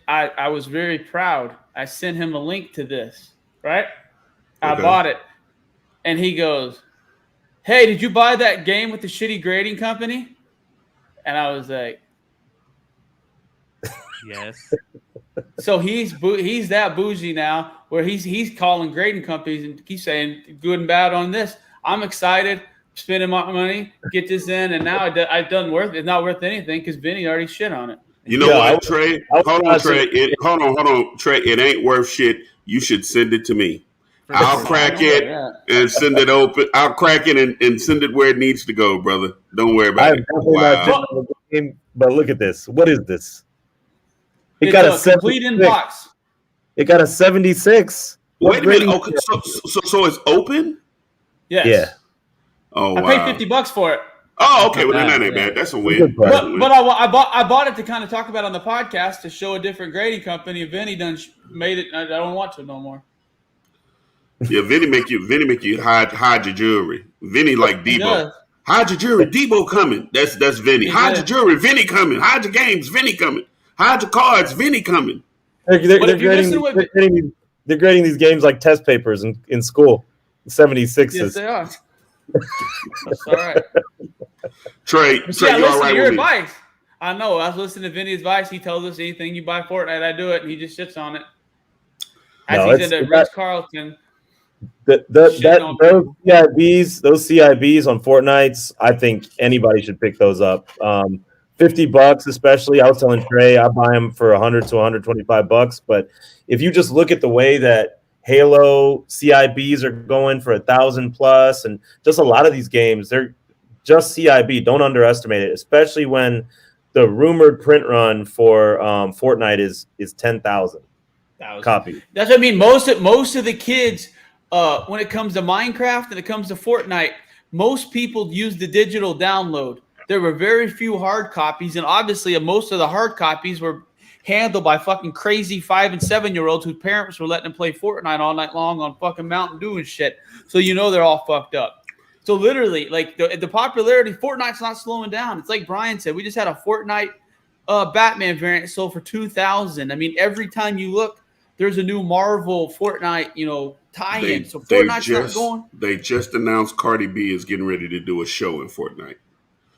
I was very proud. I sent him a link to this, right? I bought it. And he goes, "Hey, did you buy that game with the shitty grading company?" And I was like, yes. So he's that bougie now, where he's calling grading companies and keeps saying good and bad on this. I'm excited, spending my money, get this in, and now it's not worth anything because Vinny already shit on it. You know what, Trey? Hold on, Trey. Hold on, Trey. It ain't worth shit. You should send it to me. I'll crack it and send it open. I'll crack it and send it where it needs to go, brother. Don't worry about it. Wow. But look at this. What is this? It got a complete inbox. It got a 76. Wait a minute. Okay, so it's open? Yes. Yeah. Oh, wow. I paid $50 for it. Oh, okay. Well, that ain't bad. That's a win. But I bought it to kind of talk about on the podcast to show a different grading company. Vinny done made it. I don't want to no more. Yeah, Vinny make you hide your jewelry. Vinny like Debo. Hide your jewelry. Debo coming. That's Vinny. Hide your jewelry. Vinny coming. Hide your games. Vinny coming. Hide your cards. Vinny coming. They're grading these games like test papers in school. 76s. Yes, they are. That's all right. Trey, Yeah, you listen all right to your with me? advice. I know. I was listening to Vinny's advice. He tells us anything you buy Fortnite, I do it, and he just shits on it. As No, he's it's into Ritz Carlton. those CIBs on Fortnites. I think anybody should pick those up. $50, especially. I was telling Trey, I buy them for $100 to $125. But if you just look at the way that Halo CIBs are going for 1,000 plus, and just a lot of these games, they're just CIB. Don't underestimate it, especially when the rumored print run for Fortnite is 10,000 copies. That's what I mean. Most of the kids, when it comes to Minecraft and it comes to Fortnite, most people use the digital download. There were very few hard copies, and obviously most of the hard copies were handled by fucking crazy 5 and 7-year-olds whose parents were letting them play Fortnite all night long on fucking Mountain Dew and shit. So they're all fucked up. So literally, like the popularity, Fortnite's not slowing down. It's like Bryan said, we just had a Fortnite Batman variant sold for $2,000. I mean, every time you look, there's a new Marvel Fortnite, tie-in. So Fortnite's not going. They just announced Cardi B is getting ready to do a show in Fortnite.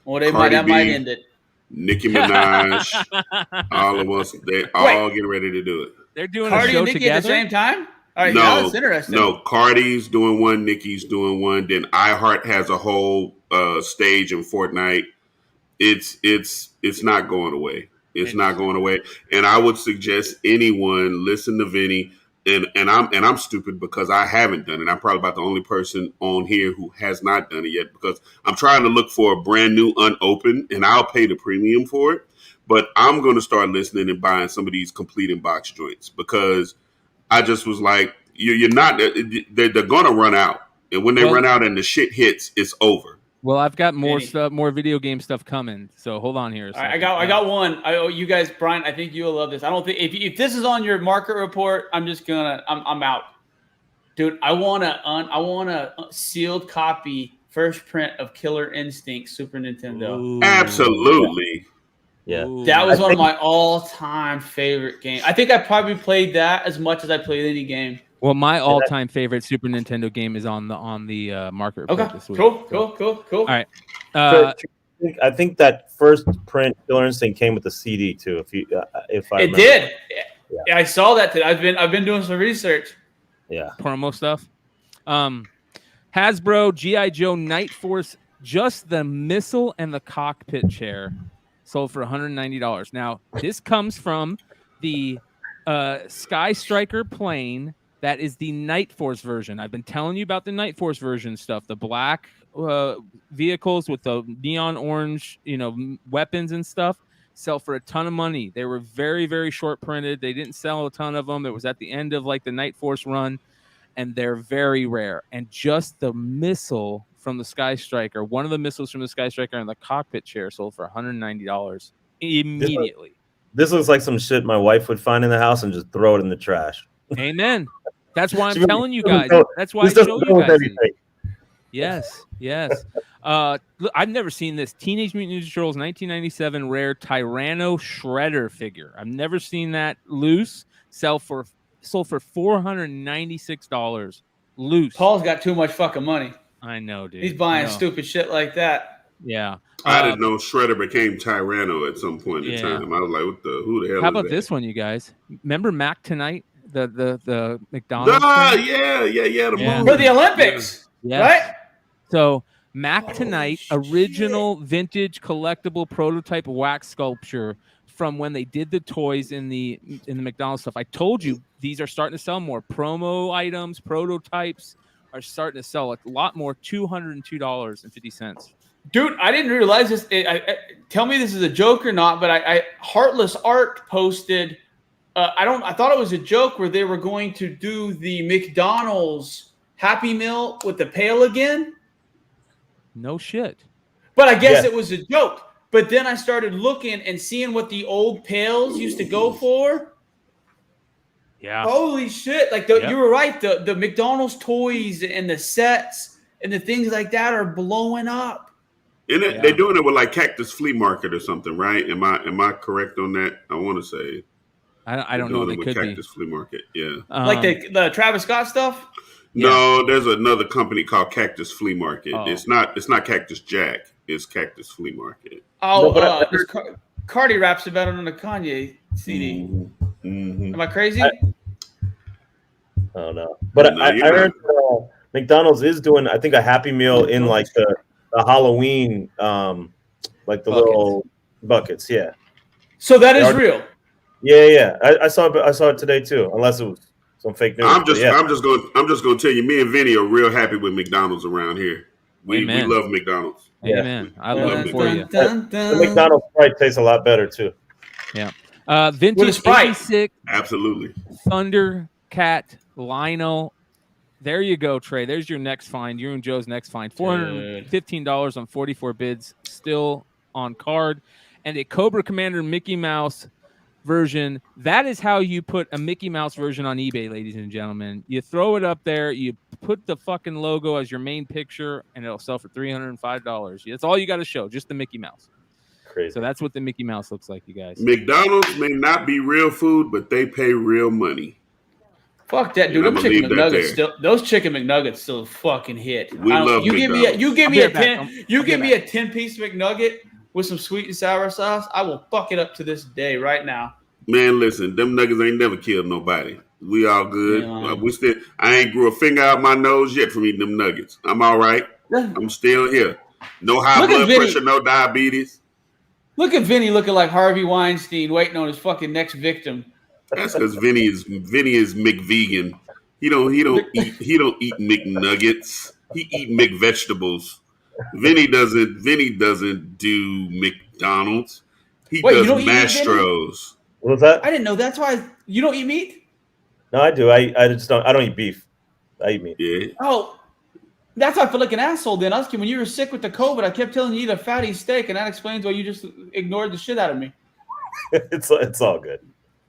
Well, that might end it. Nicki Minaj, all of us, they all getting ready to do it. They're doing Cardi a show and Nicki together at the same time? All right, that's interesting. No, Cardi's doing one, Nicki's doing one. Then iHeart has a whole stage in Fortnite. It's not going away. It's not going away. And I would suggest anyone listen to Vinny. And I'm stupid because I haven't done it. I'm probably about the only person on here who has not done it yet, because I'm trying to look for a brand new unopened, and I'll pay the premium for it. But I'm going to start listening and buying some of these complete in box joints, because I just was like, you're not. They're going to run out, and when they run out and the shit hits, it's over. Well, I've got more stuff, more video game stuff coming. So hold on here. I got one. You guys, Bryan, I think you'll love this. I don't think if this is on your market report, I'm out, dude. I want a sealed copy, first print of Killer Instinct Super Nintendo. Ooh. Absolutely. Yeah. That was one of my all-time favorite games. I think I probably played that as much as I played any game. Well, my all-time favorite Super Nintendo game is on the market report this week. Cool. All right. I think that first print Killer Instinct came with the CD too. If I remember. Did. Yeah, I saw that today. I've been doing some research. Yeah. Promo stuff. Hasbro G.I. Joe Night Force, just the missile and the cockpit chair, sold for $190. Now, this comes from the Sky Striker plane. That is the Night Force version. I've been telling you about the Night Force version stuff. The black vehicles with the neon orange, weapons and stuff sell for a ton of money. They were very, very short printed. They didn't sell a ton of them. It was at the end of like the Night Force run, and they're very rare. And just the missile from the Sky Striker, one of the missiles from the Sky Striker and the cockpit chair sold for $190 immediately. This looks like some shit my wife would find in the house and just throw it in the trash. Amen. That's why I'm telling you guys. That's why I show you guys. Yes. Look, I've never seen this Teenage Mutant Ninja Turtles 1997 rare Tyranno Shredder figure. I've never seen that loose. Sold for $496 loose. Paul's got too much fucking money. I know, dude. He's buying stupid shit like that. Yeah. I didn't know Shredder became Tyranno at some point in time. I was like, who the hell? How about that? this one, you guys? Remember Mac Tonight? The McDonald's. The for the Olympics, right? So Mac Tonight, original vintage collectible prototype wax sculpture from when they did the toys in the McDonald's stuff. I told you these are starting to sell more. Promo items, prototypes are starting to sell a lot more. $202.50. Dude, I didn't realize this. Tell me this is a joke or not, but I Heartless Art posted. I thought it was a joke where they were going to do the McDonald's Happy Meal with the pail again. No shit. But I guess it was a joke. But then I started looking and seeing what the old pails used to go for. Yeah. Holy shit. Like you were right. The McDonald's toys and the sets and the things like that are blowing up. They're doing it with like Cactus Flea Market or something, right? Am I correct on that? I want to say. I don't know. They could Cactus be Flea Market, yeah. Like the Travis Scott stuff. No, there's another company called Cactus Flea Market. Oh. It's not Cactus Jack. It's Cactus Flea Market. Oh, no, Cardi raps about it on the Kanye CD. Mm-hmm. Am I crazy? I don't know, but I heard McDonald's is doing, I think, a Happy Meal in like the Halloween, like the little buckets. Yeah. So that is real. Yeah. I saw it today too, unless it was some fake news. I'm just going to tell you, me and Vinny are real happy with McDonald's around here. We love McDonald's. Amen. I love it for you. The McDonald's Sprite tastes a lot better too. Yeah. Vintage Sprite. 86. Absolutely. Thundercat Lionel. There you go, Trey. There's your next find. You and Joe's next find. $415 on 44 bids, still on card. And a Cobra Commander Mickey Mouse version. That is how you put a Mickey Mouse version on eBay, ladies and gentlemen. You throw it up there, you put the fucking logo as your main picture, and it'll sell for $305. That's all you got to show, just the Mickey Mouse. Crazy. So that's what the Mickey Mouse looks like, you guys. McDonald's may not be real food, but they pay real money. Fuck that, dude. Those chicken McNuggets still fucking hit. We love you give me a 10-piece McNugget with some sweet and sour sauce, I will fuck it up to this day right now. Man, listen, them nuggets ain't never killed nobody. We all good. Yeah. I ain't grew a finger out my nose yet from eating them nuggets. I'm all right. I'm still here. No high blood pressure, no diabetes. Look at Vinny looking like Harvey Weinstein waiting on his fucking next victim. That's because Vinny is McVegan. He don't eat McNuggets. He eat McVegetables. Vinny doesn't do McDonald's. He does Mastros. What was that? I didn't know. That's why you don't eat meat. No, I do. I just don't. I don't eat beef. I eat meat. Yeah. Oh, that's why I feel like an asshole. Then when you were sick with the COVID, I kept telling you to eat a fatty steak, and that explains why you just ignored the shit out of me. It's all good.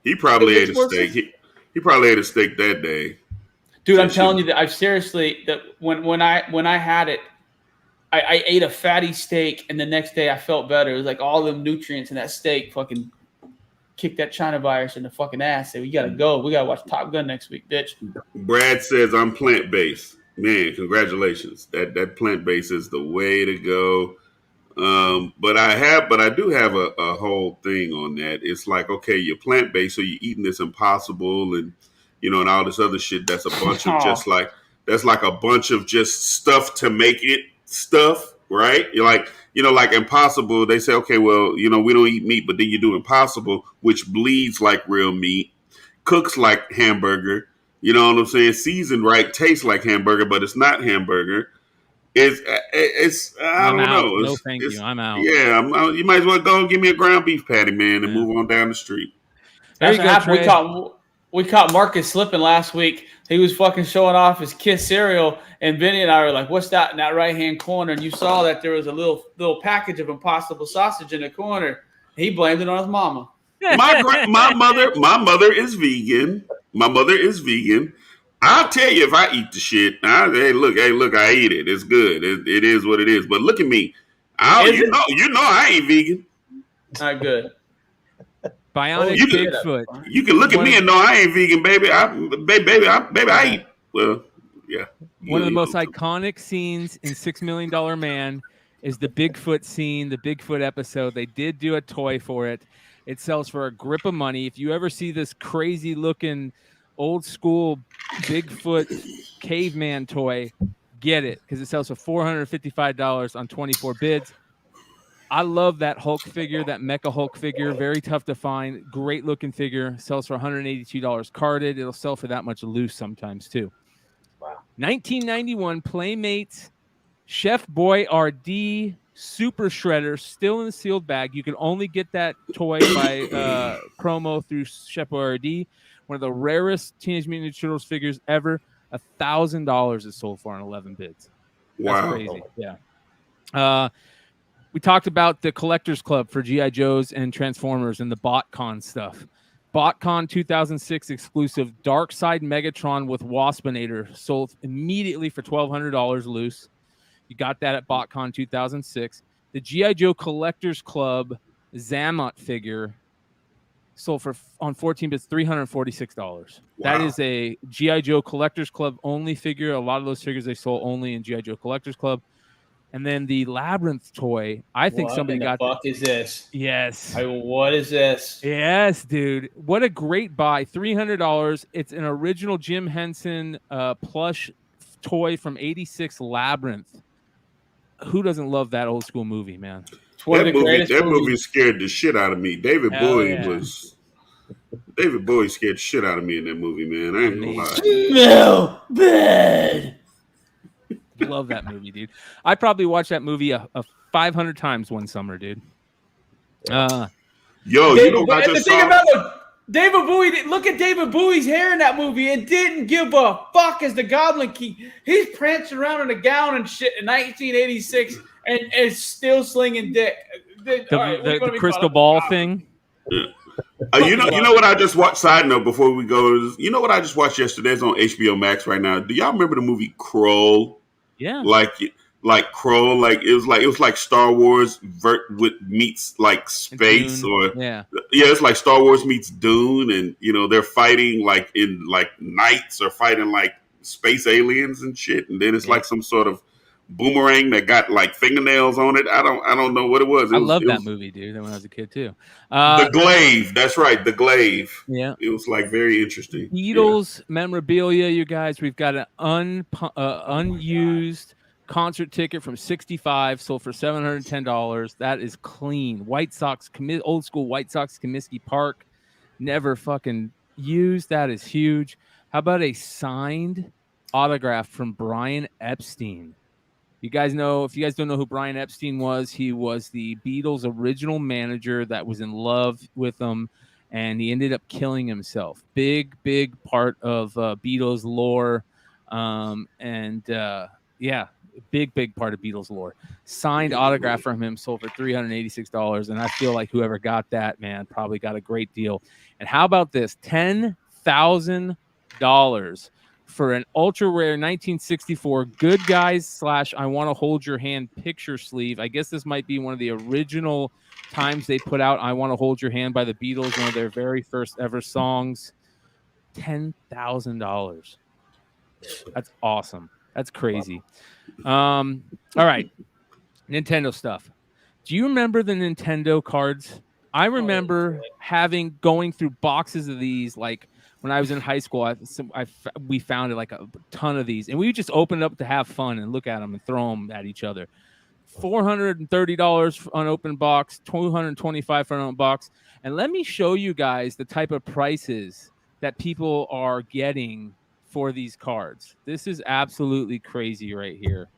He probably ate a steak. He probably ate a steak that day. Dude, I'm telling you that when I had it, I ate a fatty steak, and the next day I felt better. It was like all the nutrients in that steak fucking kicked that China virus in the fucking ass. So we gotta go. We gotta watch Top Gun next week, bitch. Brad says I'm plant-based. Man, congratulations. That plant-based is the way to go. But I do have a whole thing on that. It's like, okay, you're plant-based, so you're eating this Impossible and and all this other shit. That's a bunch of that's like a bunch of just stuff to make it stuff, right? You're like, like Impossible, they say, okay, well, we don't eat meat, but then you do Impossible, which bleeds like real meat, cooks like hamburger, you know what I'm saying? Seasoned right, tastes like hamburger, but it's not hamburger. It's I don't know. No, thank you. I'm out. Yeah, you might as well go and give me a ground beef patty, man, and move on down the street. There you go, Trey. We caught Marcus slipping last week. He was fucking showing off his Kiss cereal, and Vinny and I were like, "What's that in that right-hand corner?" And you saw that there was a little package of Impossible sausage in the corner. He blamed it on his mama. My mother is vegan. My mother is vegan. I'll tell you if I eat the shit. Hey, look, I eat it. It's good. It is what it is. But look at me. You know I ain't vegan. All right, good. Bionic Bigfoot. You can look at me and know I ain't vegan, baby. I eat. Well, yeah. One of the most iconic scenes in $6 Million Man is the Bigfoot scene, the Bigfoot episode. They did do a toy for it. It sells for a grip of money. If you ever see this crazy looking old school Bigfoot caveman toy, get it, because it sells for $455 on 24 bids. I love that Hulk figure, that Mecha Hulk figure. Very tough to find. Great looking figure. Sells for $182 carded. It'll sell for that much loose sometimes too. Wow. 1991 Playmates Chef Boyardee Super Shredder, still in the sealed bag. You can only get that toy by promo through Chef Boyardee. One of the rarest Teenage Mutant Ninja Turtles figures ever. $1,000 is sold for on 11 bids. That's crazy. Yeah. We talked about the Collectors Club for G.I. Joes and Transformers and the BotCon stuff. BotCon 2006 exclusive Darkseid Megatron with Waspinator sold immediately for $1,200 loose. You got that at BotCon 2006. The G.I. Joe Collectors Club Zammot figure sold for on 14 bits $346. Wow. That is a G.I. Joe Collectors Club only figure. A lot of those figures they sold only in G.I. Joe Collectors Club. And then the Labyrinth toy, I think somebody got. What the fuck is this? Yes. What is this? Yes, dude. What a great buy. $300. It's an original Jim Henson plush toy from '86 Labyrinth. Who doesn't love that old school movie, man? That movie scared the shit out of me. David Bowie scared the shit out of me in that movie, man. I ain't gonna lie. Smell bad. Love that movie, dude. I probably watched that movie a 500 times one summer, dude. You know what I just saw? David Bowie, look at David Bowie's hair in that movie and didn't give a fuck as the Goblin King. He's prancing around in a gown and shit in 1986 and is still slinging dick. The crystal ball thing. Yeah. You know what I just watched? Side note before we go, you know what I just watched yesterday? It's on HBO Max right now. Do y'all remember the movie Kroll? Yeah. Like Kroll, like it was like Star Wars meets like space, or it's like Star Wars meets Dune, and they're fighting like in like knights or fighting like space aliens and shit, and then it's like some sort of boomerang that got like fingernails on it. I don't know what it was. I love that movie, dude. When I was a kid too. The Glaive, that's right, The Glaive. Yeah, it was like very interesting. Beatles memorabilia, you guys. We've got an unused concert ticket from '65, sold for $710. That is clean. White Sox, old school White Sox, Comiskey Park, never fucking used. That is huge. How about a signed autograph from Brian Epstein? You guys know, if you guys don't know who Brian Epstein was, he was the Beatles' original manager that was in love with them, and he ended up killing himself. Big part of Beatles lore, big part of Beatles lore. Signed autograph from him, sold for $386, and I feel like whoever got that, man, probably got a great deal. And how about this? $10,000 for an ultra rare 1964 Good Guys / I Want to Hold Your Hand picture sleeve. I guess this might be one of the original times they put out I Want to Hold Your Hand by the Beatles, one of their very first ever songs. $10,000. That's awesome. That's crazy. All right. Nintendo stuff. Do you remember the Nintendo cards? I remember going through boxes of these, like when I was in high school. We found like a ton of these, and we just opened up to have fun and look at them and throw them at each other. $430 unopened box, $225 for an unopened box. And let me show you guys the type of prices that people are getting for these cards. This is absolutely crazy right here.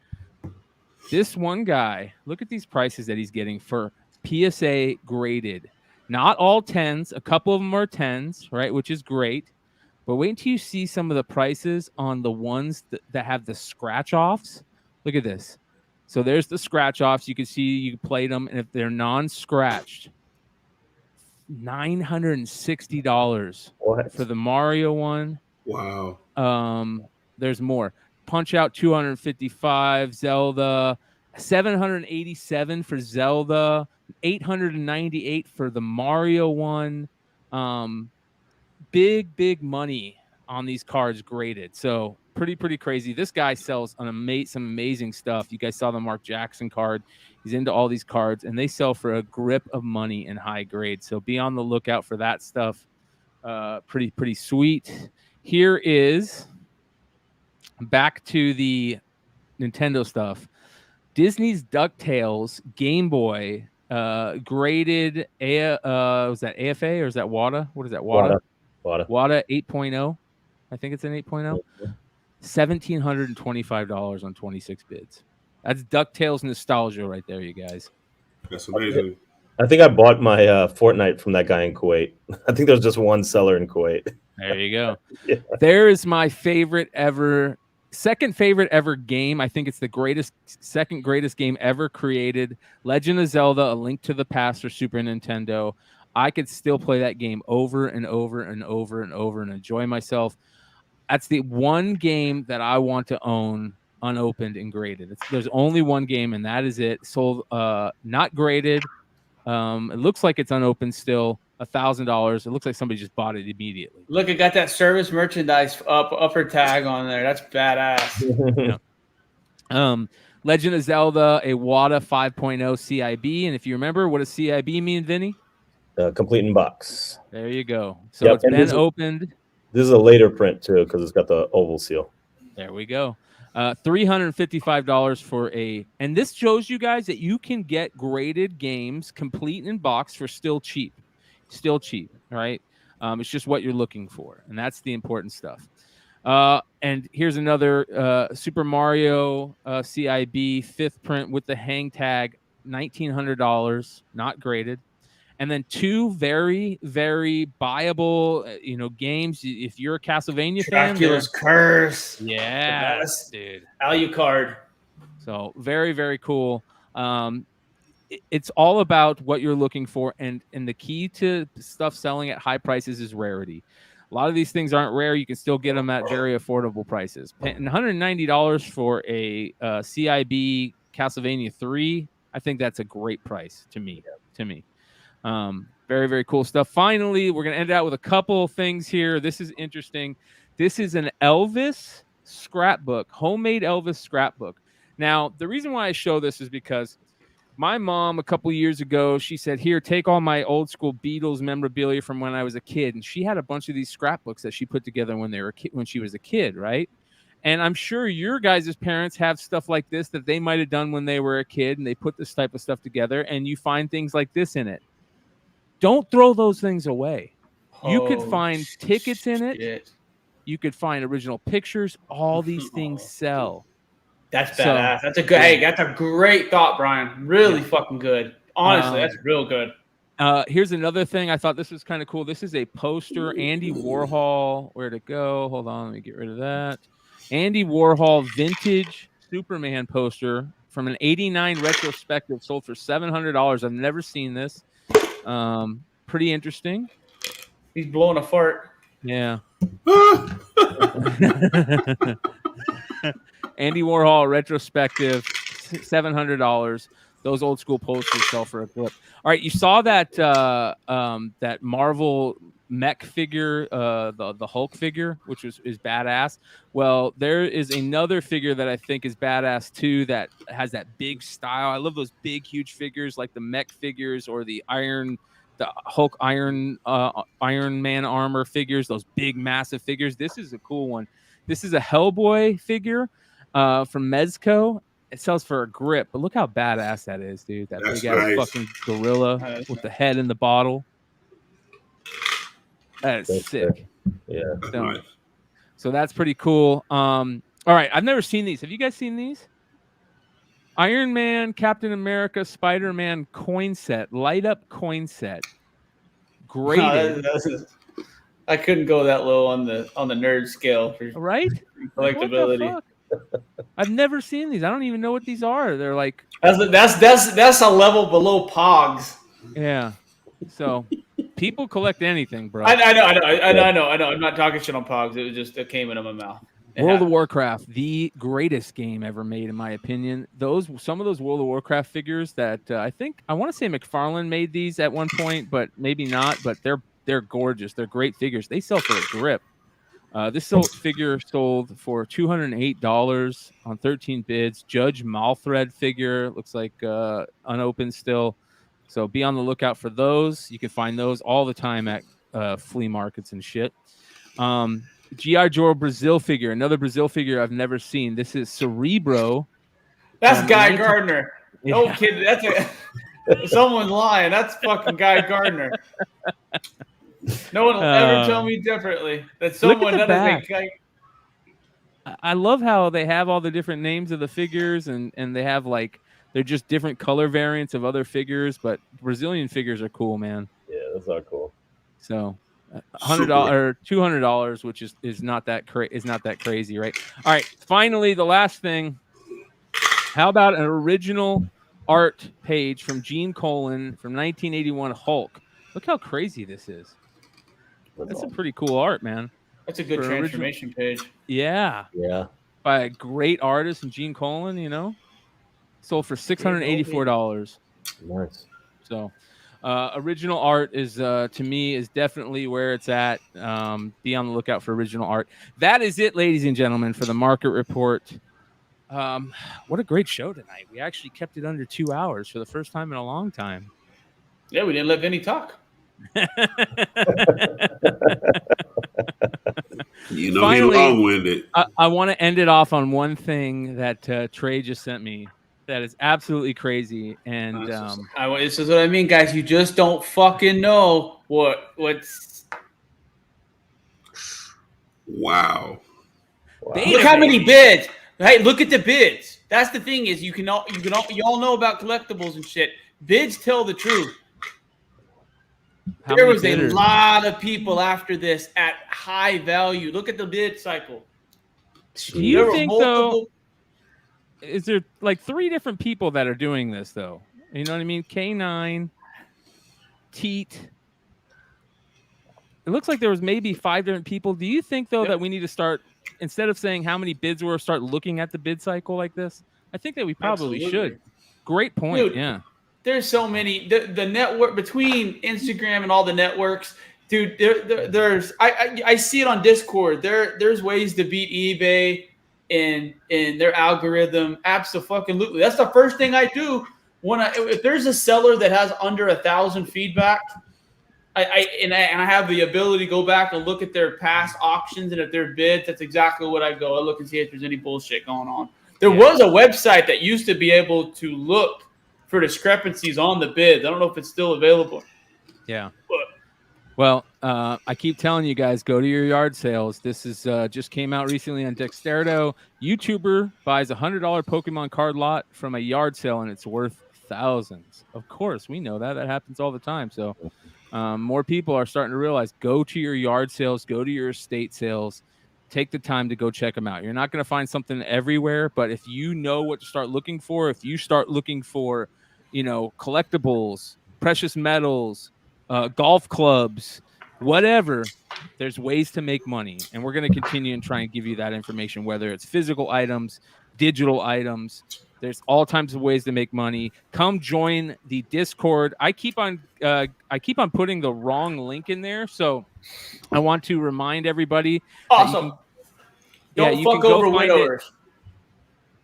This one guy, look at these prices that he's getting for PSA graded. Not all 10s, a couple of them are 10s, right, which is great. But wait until you see some of the prices on the ones that have the scratch offs. Look at this. So there's the scratch offs. You can see you plate them, and if they're non-scratched, $960 for the Mario one. Wow. There's more. Punch Out $255, Zelda $787 for Zelda, $898 for the Mario one. Big money on these cards graded. So pretty crazy. This guy sells some amazing stuff. You guys saw the Mark Jackson card. He's into all these cards, and they sell for a grip of money in high grade. So be on the lookout for that stuff. Pretty sweet. Here is back to the Nintendo stuff. Disney's DuckTales Game Boy graded. Was that AFA or is that WADA? What is that? WADA 8.0. I think it's an 8.0. $1,725 on 26 bids. That's DuckTales nostalgia right there, you guys. That's amazing. I think I bought my Fortnite from that guy in Kuwait. I think there was just one seller in Kuwait. There you go. Yeah. There is my second favorite ever game. I think it's the second greatest game ever created. Legend of Zelda: A Link to the Past for Super Nintendo. I could still play that game over and over and over and over and enjoy myself. That's the one game that I want to own unopened and graded. There's only one game, and that is it. Sold not graded. It looks like it's unopened still. $1,000. It looks like somebody just bought it immediately. Look, it got that service merchandise upper tag on there. That's badass. Yeah. Legend of Zelda, a WATA 5.0 CIB. And if you remember, what does CIB mean, Vinny? Complete in box. There you go. So it's been opened. This is a later print, too, because it's got the oval seal. There we go. $355 for and this shows you guys that you can get graded games complete in box for still cheap. Still cheap, right? It's just what you're looking for, and that's the important stuff. And here's another Super Mario CIB 5th print with the hang tag, $1,900, not graded. And then 2 very, very buyable, games. If you're a Castlevania fan, Dracula's Curse. Yeah, dude. Alucard. So very, very cool. It's all about what you're looking for, and the key to stuff selling at high prices is rarity. A lot of these things aren't rare. You can still get them at very affordable prices. And $190 for a CIB Castlevania 3, I think that's a great price to me. Very, very cool stuff. Finally, we're going to end out with a couple things here. This is interesting. This is an Elvis scrapbook, homemade Elvis scrapbook. Now, the reason why I show this is because my mom, a couple years ago, she said, here, take all my old school Beatles memorabilia from when I was a kid. And she had a bunch of these scrapbooks that she put together when she was a kid, right? And I'm sure your guys' parents have stuff like this that they might have done when they were a kid, and they put this type of stuff together, and you find things like this in it. Don't throw those things away. You could find tickets in it. You could find original pictures. All these things sell. That's badass. That's a good. Hey, that's a great thought, Brian. Really fucking good. Honestly, that's real good. Here's another thing. I thought this was kind of cool. This is a poster. Andy Warhol. Where'd it go? Hold on. Let me get rid of that. Andy Warhol vintage Superman poster from an '89 retrospective, sold for $700. I've never seen this. Pretty interesting. He's blowing a fart. Yeah. Andy Warhol retrospective, $700. Those old school posters sell for a clip. All right, you saw that that Marvel mech figure, the Hulk figure, which is badass. Well, there is another figure that I think is badass too, that has that big style. I love those big, huge figures like the mech figures or the Hulk Iron Man armor figures. Those big, massive figures. This is a cool one. This is a Hellboy figure from Mezco. It sells for a grip, but look how badass that is, dude. That big ass fucking gorilla with the head in the bottle. That is sick. Yeah. So that's pretty cool. All right, I've never seen these. Have you guys seen these? Iron Man, Captain America, Spider-Man coin set, light up coin set. Graded. I couldn't go that low on the nerd scale for collectability. I've never seen these. I don't even know what these are. They're like that's a level below Pogs. Yeah. So people collect anything, bro. I know. I'm not talking shit on Pogs. It was just it came into my mouth. World of Warcraft, the greatest game ever made, in my opinion. Some of those World of Warcraft figures that I want to say McFarlane made these at one point, but maybe not. But they're gorgeous. They're great figures. They sell for a grip. This figure sold for $208 on 13 bids. Judge Malthred figure, looks like unopened still. So be on the lookout for those. You can find those all the time at flea markets and shit. G.I. Joe Brazil figure, another Brazil figure I've never seen. This is Cerebro. That's Guy Gardner. No kid, that's someone's lying. That's fucking Guy Gardner. No one will ever tell me differently. That someone that is a guy. I love how they have all the different names of the figures, and they have they're just different color variants of other figures. But Brazilian figures are cool, man. Yeah, that's not cool. So $100 or $200, which is not that crazy, right? All right, finally the last thing. How about an original art page from Gene Colan from 1981 Hulk? Look how crazy this is. That's a pretty cool art, man. That's a good transformation page. Yeah. Yeah. By a great artist, and Gene Colan, sold for $684. Nice. So, Original art is to me is definitely where it's at. Be on the lookout for original art. That is it, ladies and gentlemen, for the market report. What a great show tonight. We actually kept it under 2 hours for the first time in a long time. Yeah, we didn't let Vinny talk. You know, Finally, he's long-winded. I want to end it off on one thing that Trey just sent me that is absolutely crazy. And this is what I mean, guys. You just don't fucking know what's. Wow. Look how many bids. Hey, look at the bids. That's the thing is you all know about collectibles and shit. Bids tell the truth. There was a lot of people after this at high value. Look at the bid cycle. Do you think though? Is there like 3 different people that are doing this though? You know what I mean? K9, Teat. It looks like there was maybe 5 different people. Do you think though that we need to start, instead of saying how many bids were, start looking at the bid cycle like this? I think that we probably should. Great point. Dude, yeah. There's so many the network between Instagram and all the networks, dude. There's I see it on Discord. There's ways to beat eBay and their algorithm. Absolutely. That's the first thing I do if there's a seller that has under 1,000 feedback. I have the ability to go back and look at their past auctions and if they're bids. That's exactly what I go. I look and see if there's any bullshit going on. There was a website that used to be able to look for discrepancies on the bids. I don't know if it's still available. Yeah. Well, I keep telling you guys, go to your yard sales. This is just came out recently on Dexterdo. YouTuber buys $100 Pokemon card lot from a yard sale, and it's worth thousands. Of course, we know that. That happens all the time. So more people are starting to realize, go to your yard sales, go to your estate sales. Take the time to go check them out. You're not going to find something everywhere, but if you know what to start looking for, if you start looking for, collectibles, precious metals, golf clubs, whatever, there's ways to make money. And we're going to continue and try and give you that information, whether it's physical items, digital items. There's all types of ways to make money. Come join the Discord. I keep on putting the wrong link in there, so I want to remind everybody. Awesome. Don't fuck over widowers.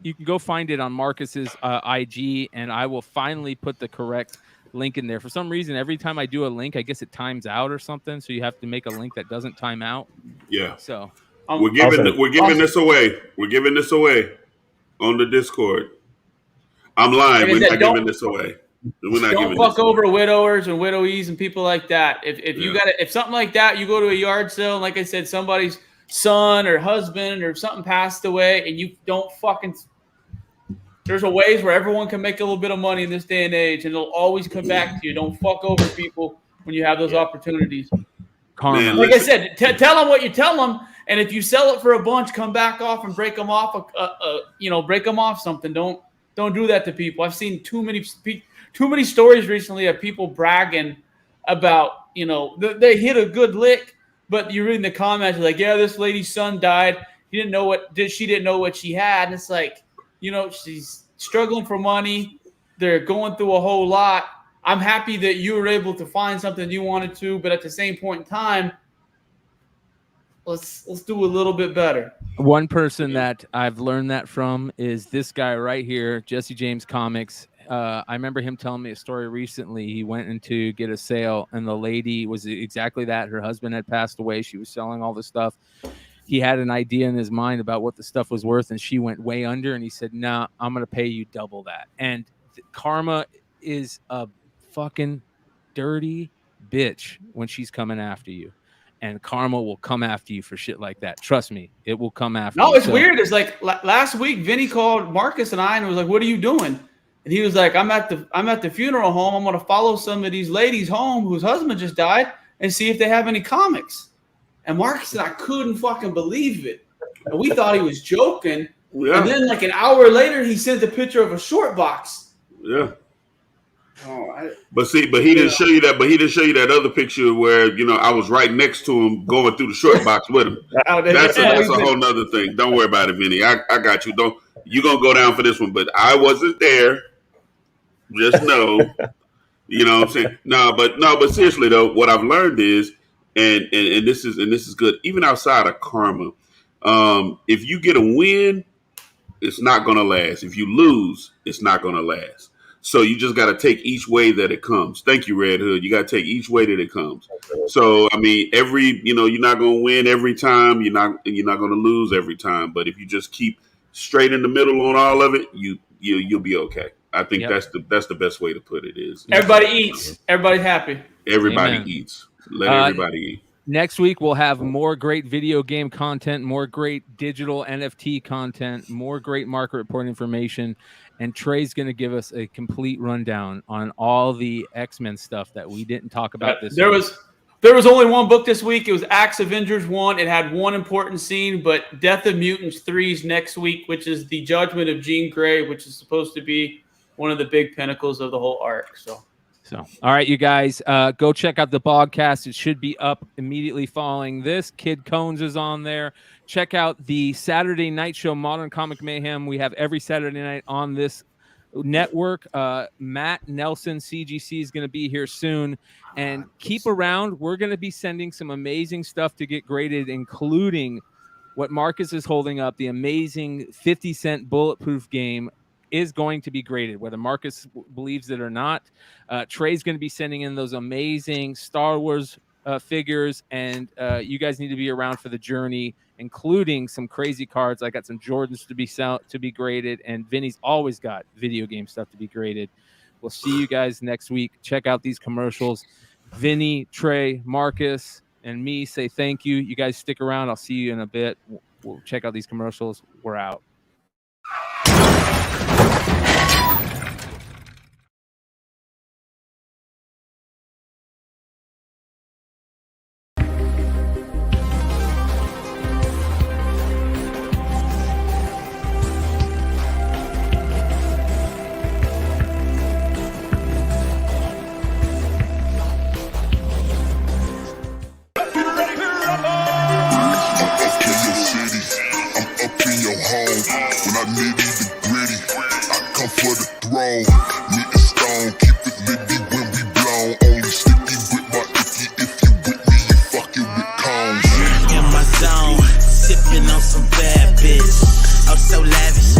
You can go find it on Marcus's IG, and I will finally put the correct link in there. For some reason, every time I do a link, I guess it times out or something. So you have to make a link that doesn't time out. Yeah. So we're giving this away. We're giving this away on the Discord. I'm lying. We're not giving this away. We're not don't fuck over widowers and widowies and people like that. If something like that, you go to a yard sale, and like I said, somebody's son or husband or something passed away, and you don't fucking. There's a ways where everyone can make a little bit of money in this day and age, and it'll always come back to you. Don't fuck over people when you have those opportunities. Karma. Like I said, tell them what you tell them, and if you sell it for a bunch, come back off and break them off. Break them off something. Don't do that to people. I've seen too many stories recently of people bragging about, they hit a good lick, but you read in the comments like, yeah, this lady's son died. She didn't know what she had. And it's like, she's struggling for money. They're going through a whole lot. I'm happy that you were able to find something you wanted to, but at the same point in time, let's do a little bit better. One person that I've learned that from is this guy right here, Jesse James Comics. I remember him telling me a story recently. He went in to get a sale, and the lady was exactly that. Her husband had passed away. She was selling all the stuff. He had an idea in his mind about what the stuff was worth, and she went way under, and he said, nah, I'm going to pay you double that. And karma is a fucking dirty bitch when she's coming after you. And karma will come after you for shit like that. Trust me, it will come after you. No, it's weird. It's like last week, Vinny called Marcus and I and was like, what are you doing? And he was like, I'm at the funeral home. I'm going to follow some of these ladies home whose husband just died and see if they have any comics. And Marcus and I couldn't fucking believe it. And we thought he was joking. Yeah. And then like an hour later, he sent a picture of a short box. Yeah. But he didn't show you that. But he didn't show you that other picture where I was right next to him going through the short box with him. That's a whole nother thing. Don't worry about it, Vinny. I got you. You're gonna go down for this one, but I wasn't there. Just know You know what I'm saying? But seriously though, what I've learned is, and this is good, even outside of karma. If you get a win, it's not gonna last. If you lose, it's not gonna last. So you just got to take each way that it comes. Thank you, Red Hood. You got to take each way that it comes. So I mean, you're not gonna win every time. You're not gonna lose every time. But if you just keep straight in the middle on all of it, you'll be okay. I think that's the best way to put it. Is everybody eats, everybody's happy. Everybody Amen. eats. Let everybody eat. Next week, we'll have more great video game content, more great digital NFT content, more great market report information. And Trey's going to give us a complete rundown on all the X-Men stuff that we didn't talk about this week. There was only one book this week. It was Axe Avengers 1. It had one important scene, but Death of Mutants 3 is next week, which is the Judgment of Jean Grey, which is supposed to be one of the big pinnacles of the whole arc. So, all right, you guys, go check out the Bogcast. It should be up immediately following this. Kid Cones is on there. Check out the Saturday night show, Modern Comic Mayhem. We have every Saturday night on this network. Matt Nelson, CGC, is going to be here soon. And keep around. We're going to be sending some amazing stuff to get graded, including what Marcus is holding up, the amazing 50-cent bulletproof game is going to be graded, whether Marcus believes it or not. Trey's going to be sending in those amazing Star Wars figures, and you guys need to be around for the journey, including some crazy cards. I got some Jordans to be graded, and Vinny's always got video game stuff to be graded. We'll see you guys next week. Check out these commercials. Vinny, Trey, Marcus, and me say thank you. You guys stick around. I'll see you in a bit. We'll check out these commercials. We're out. In my zone, sipping on some bad bitch. I'm so lavish.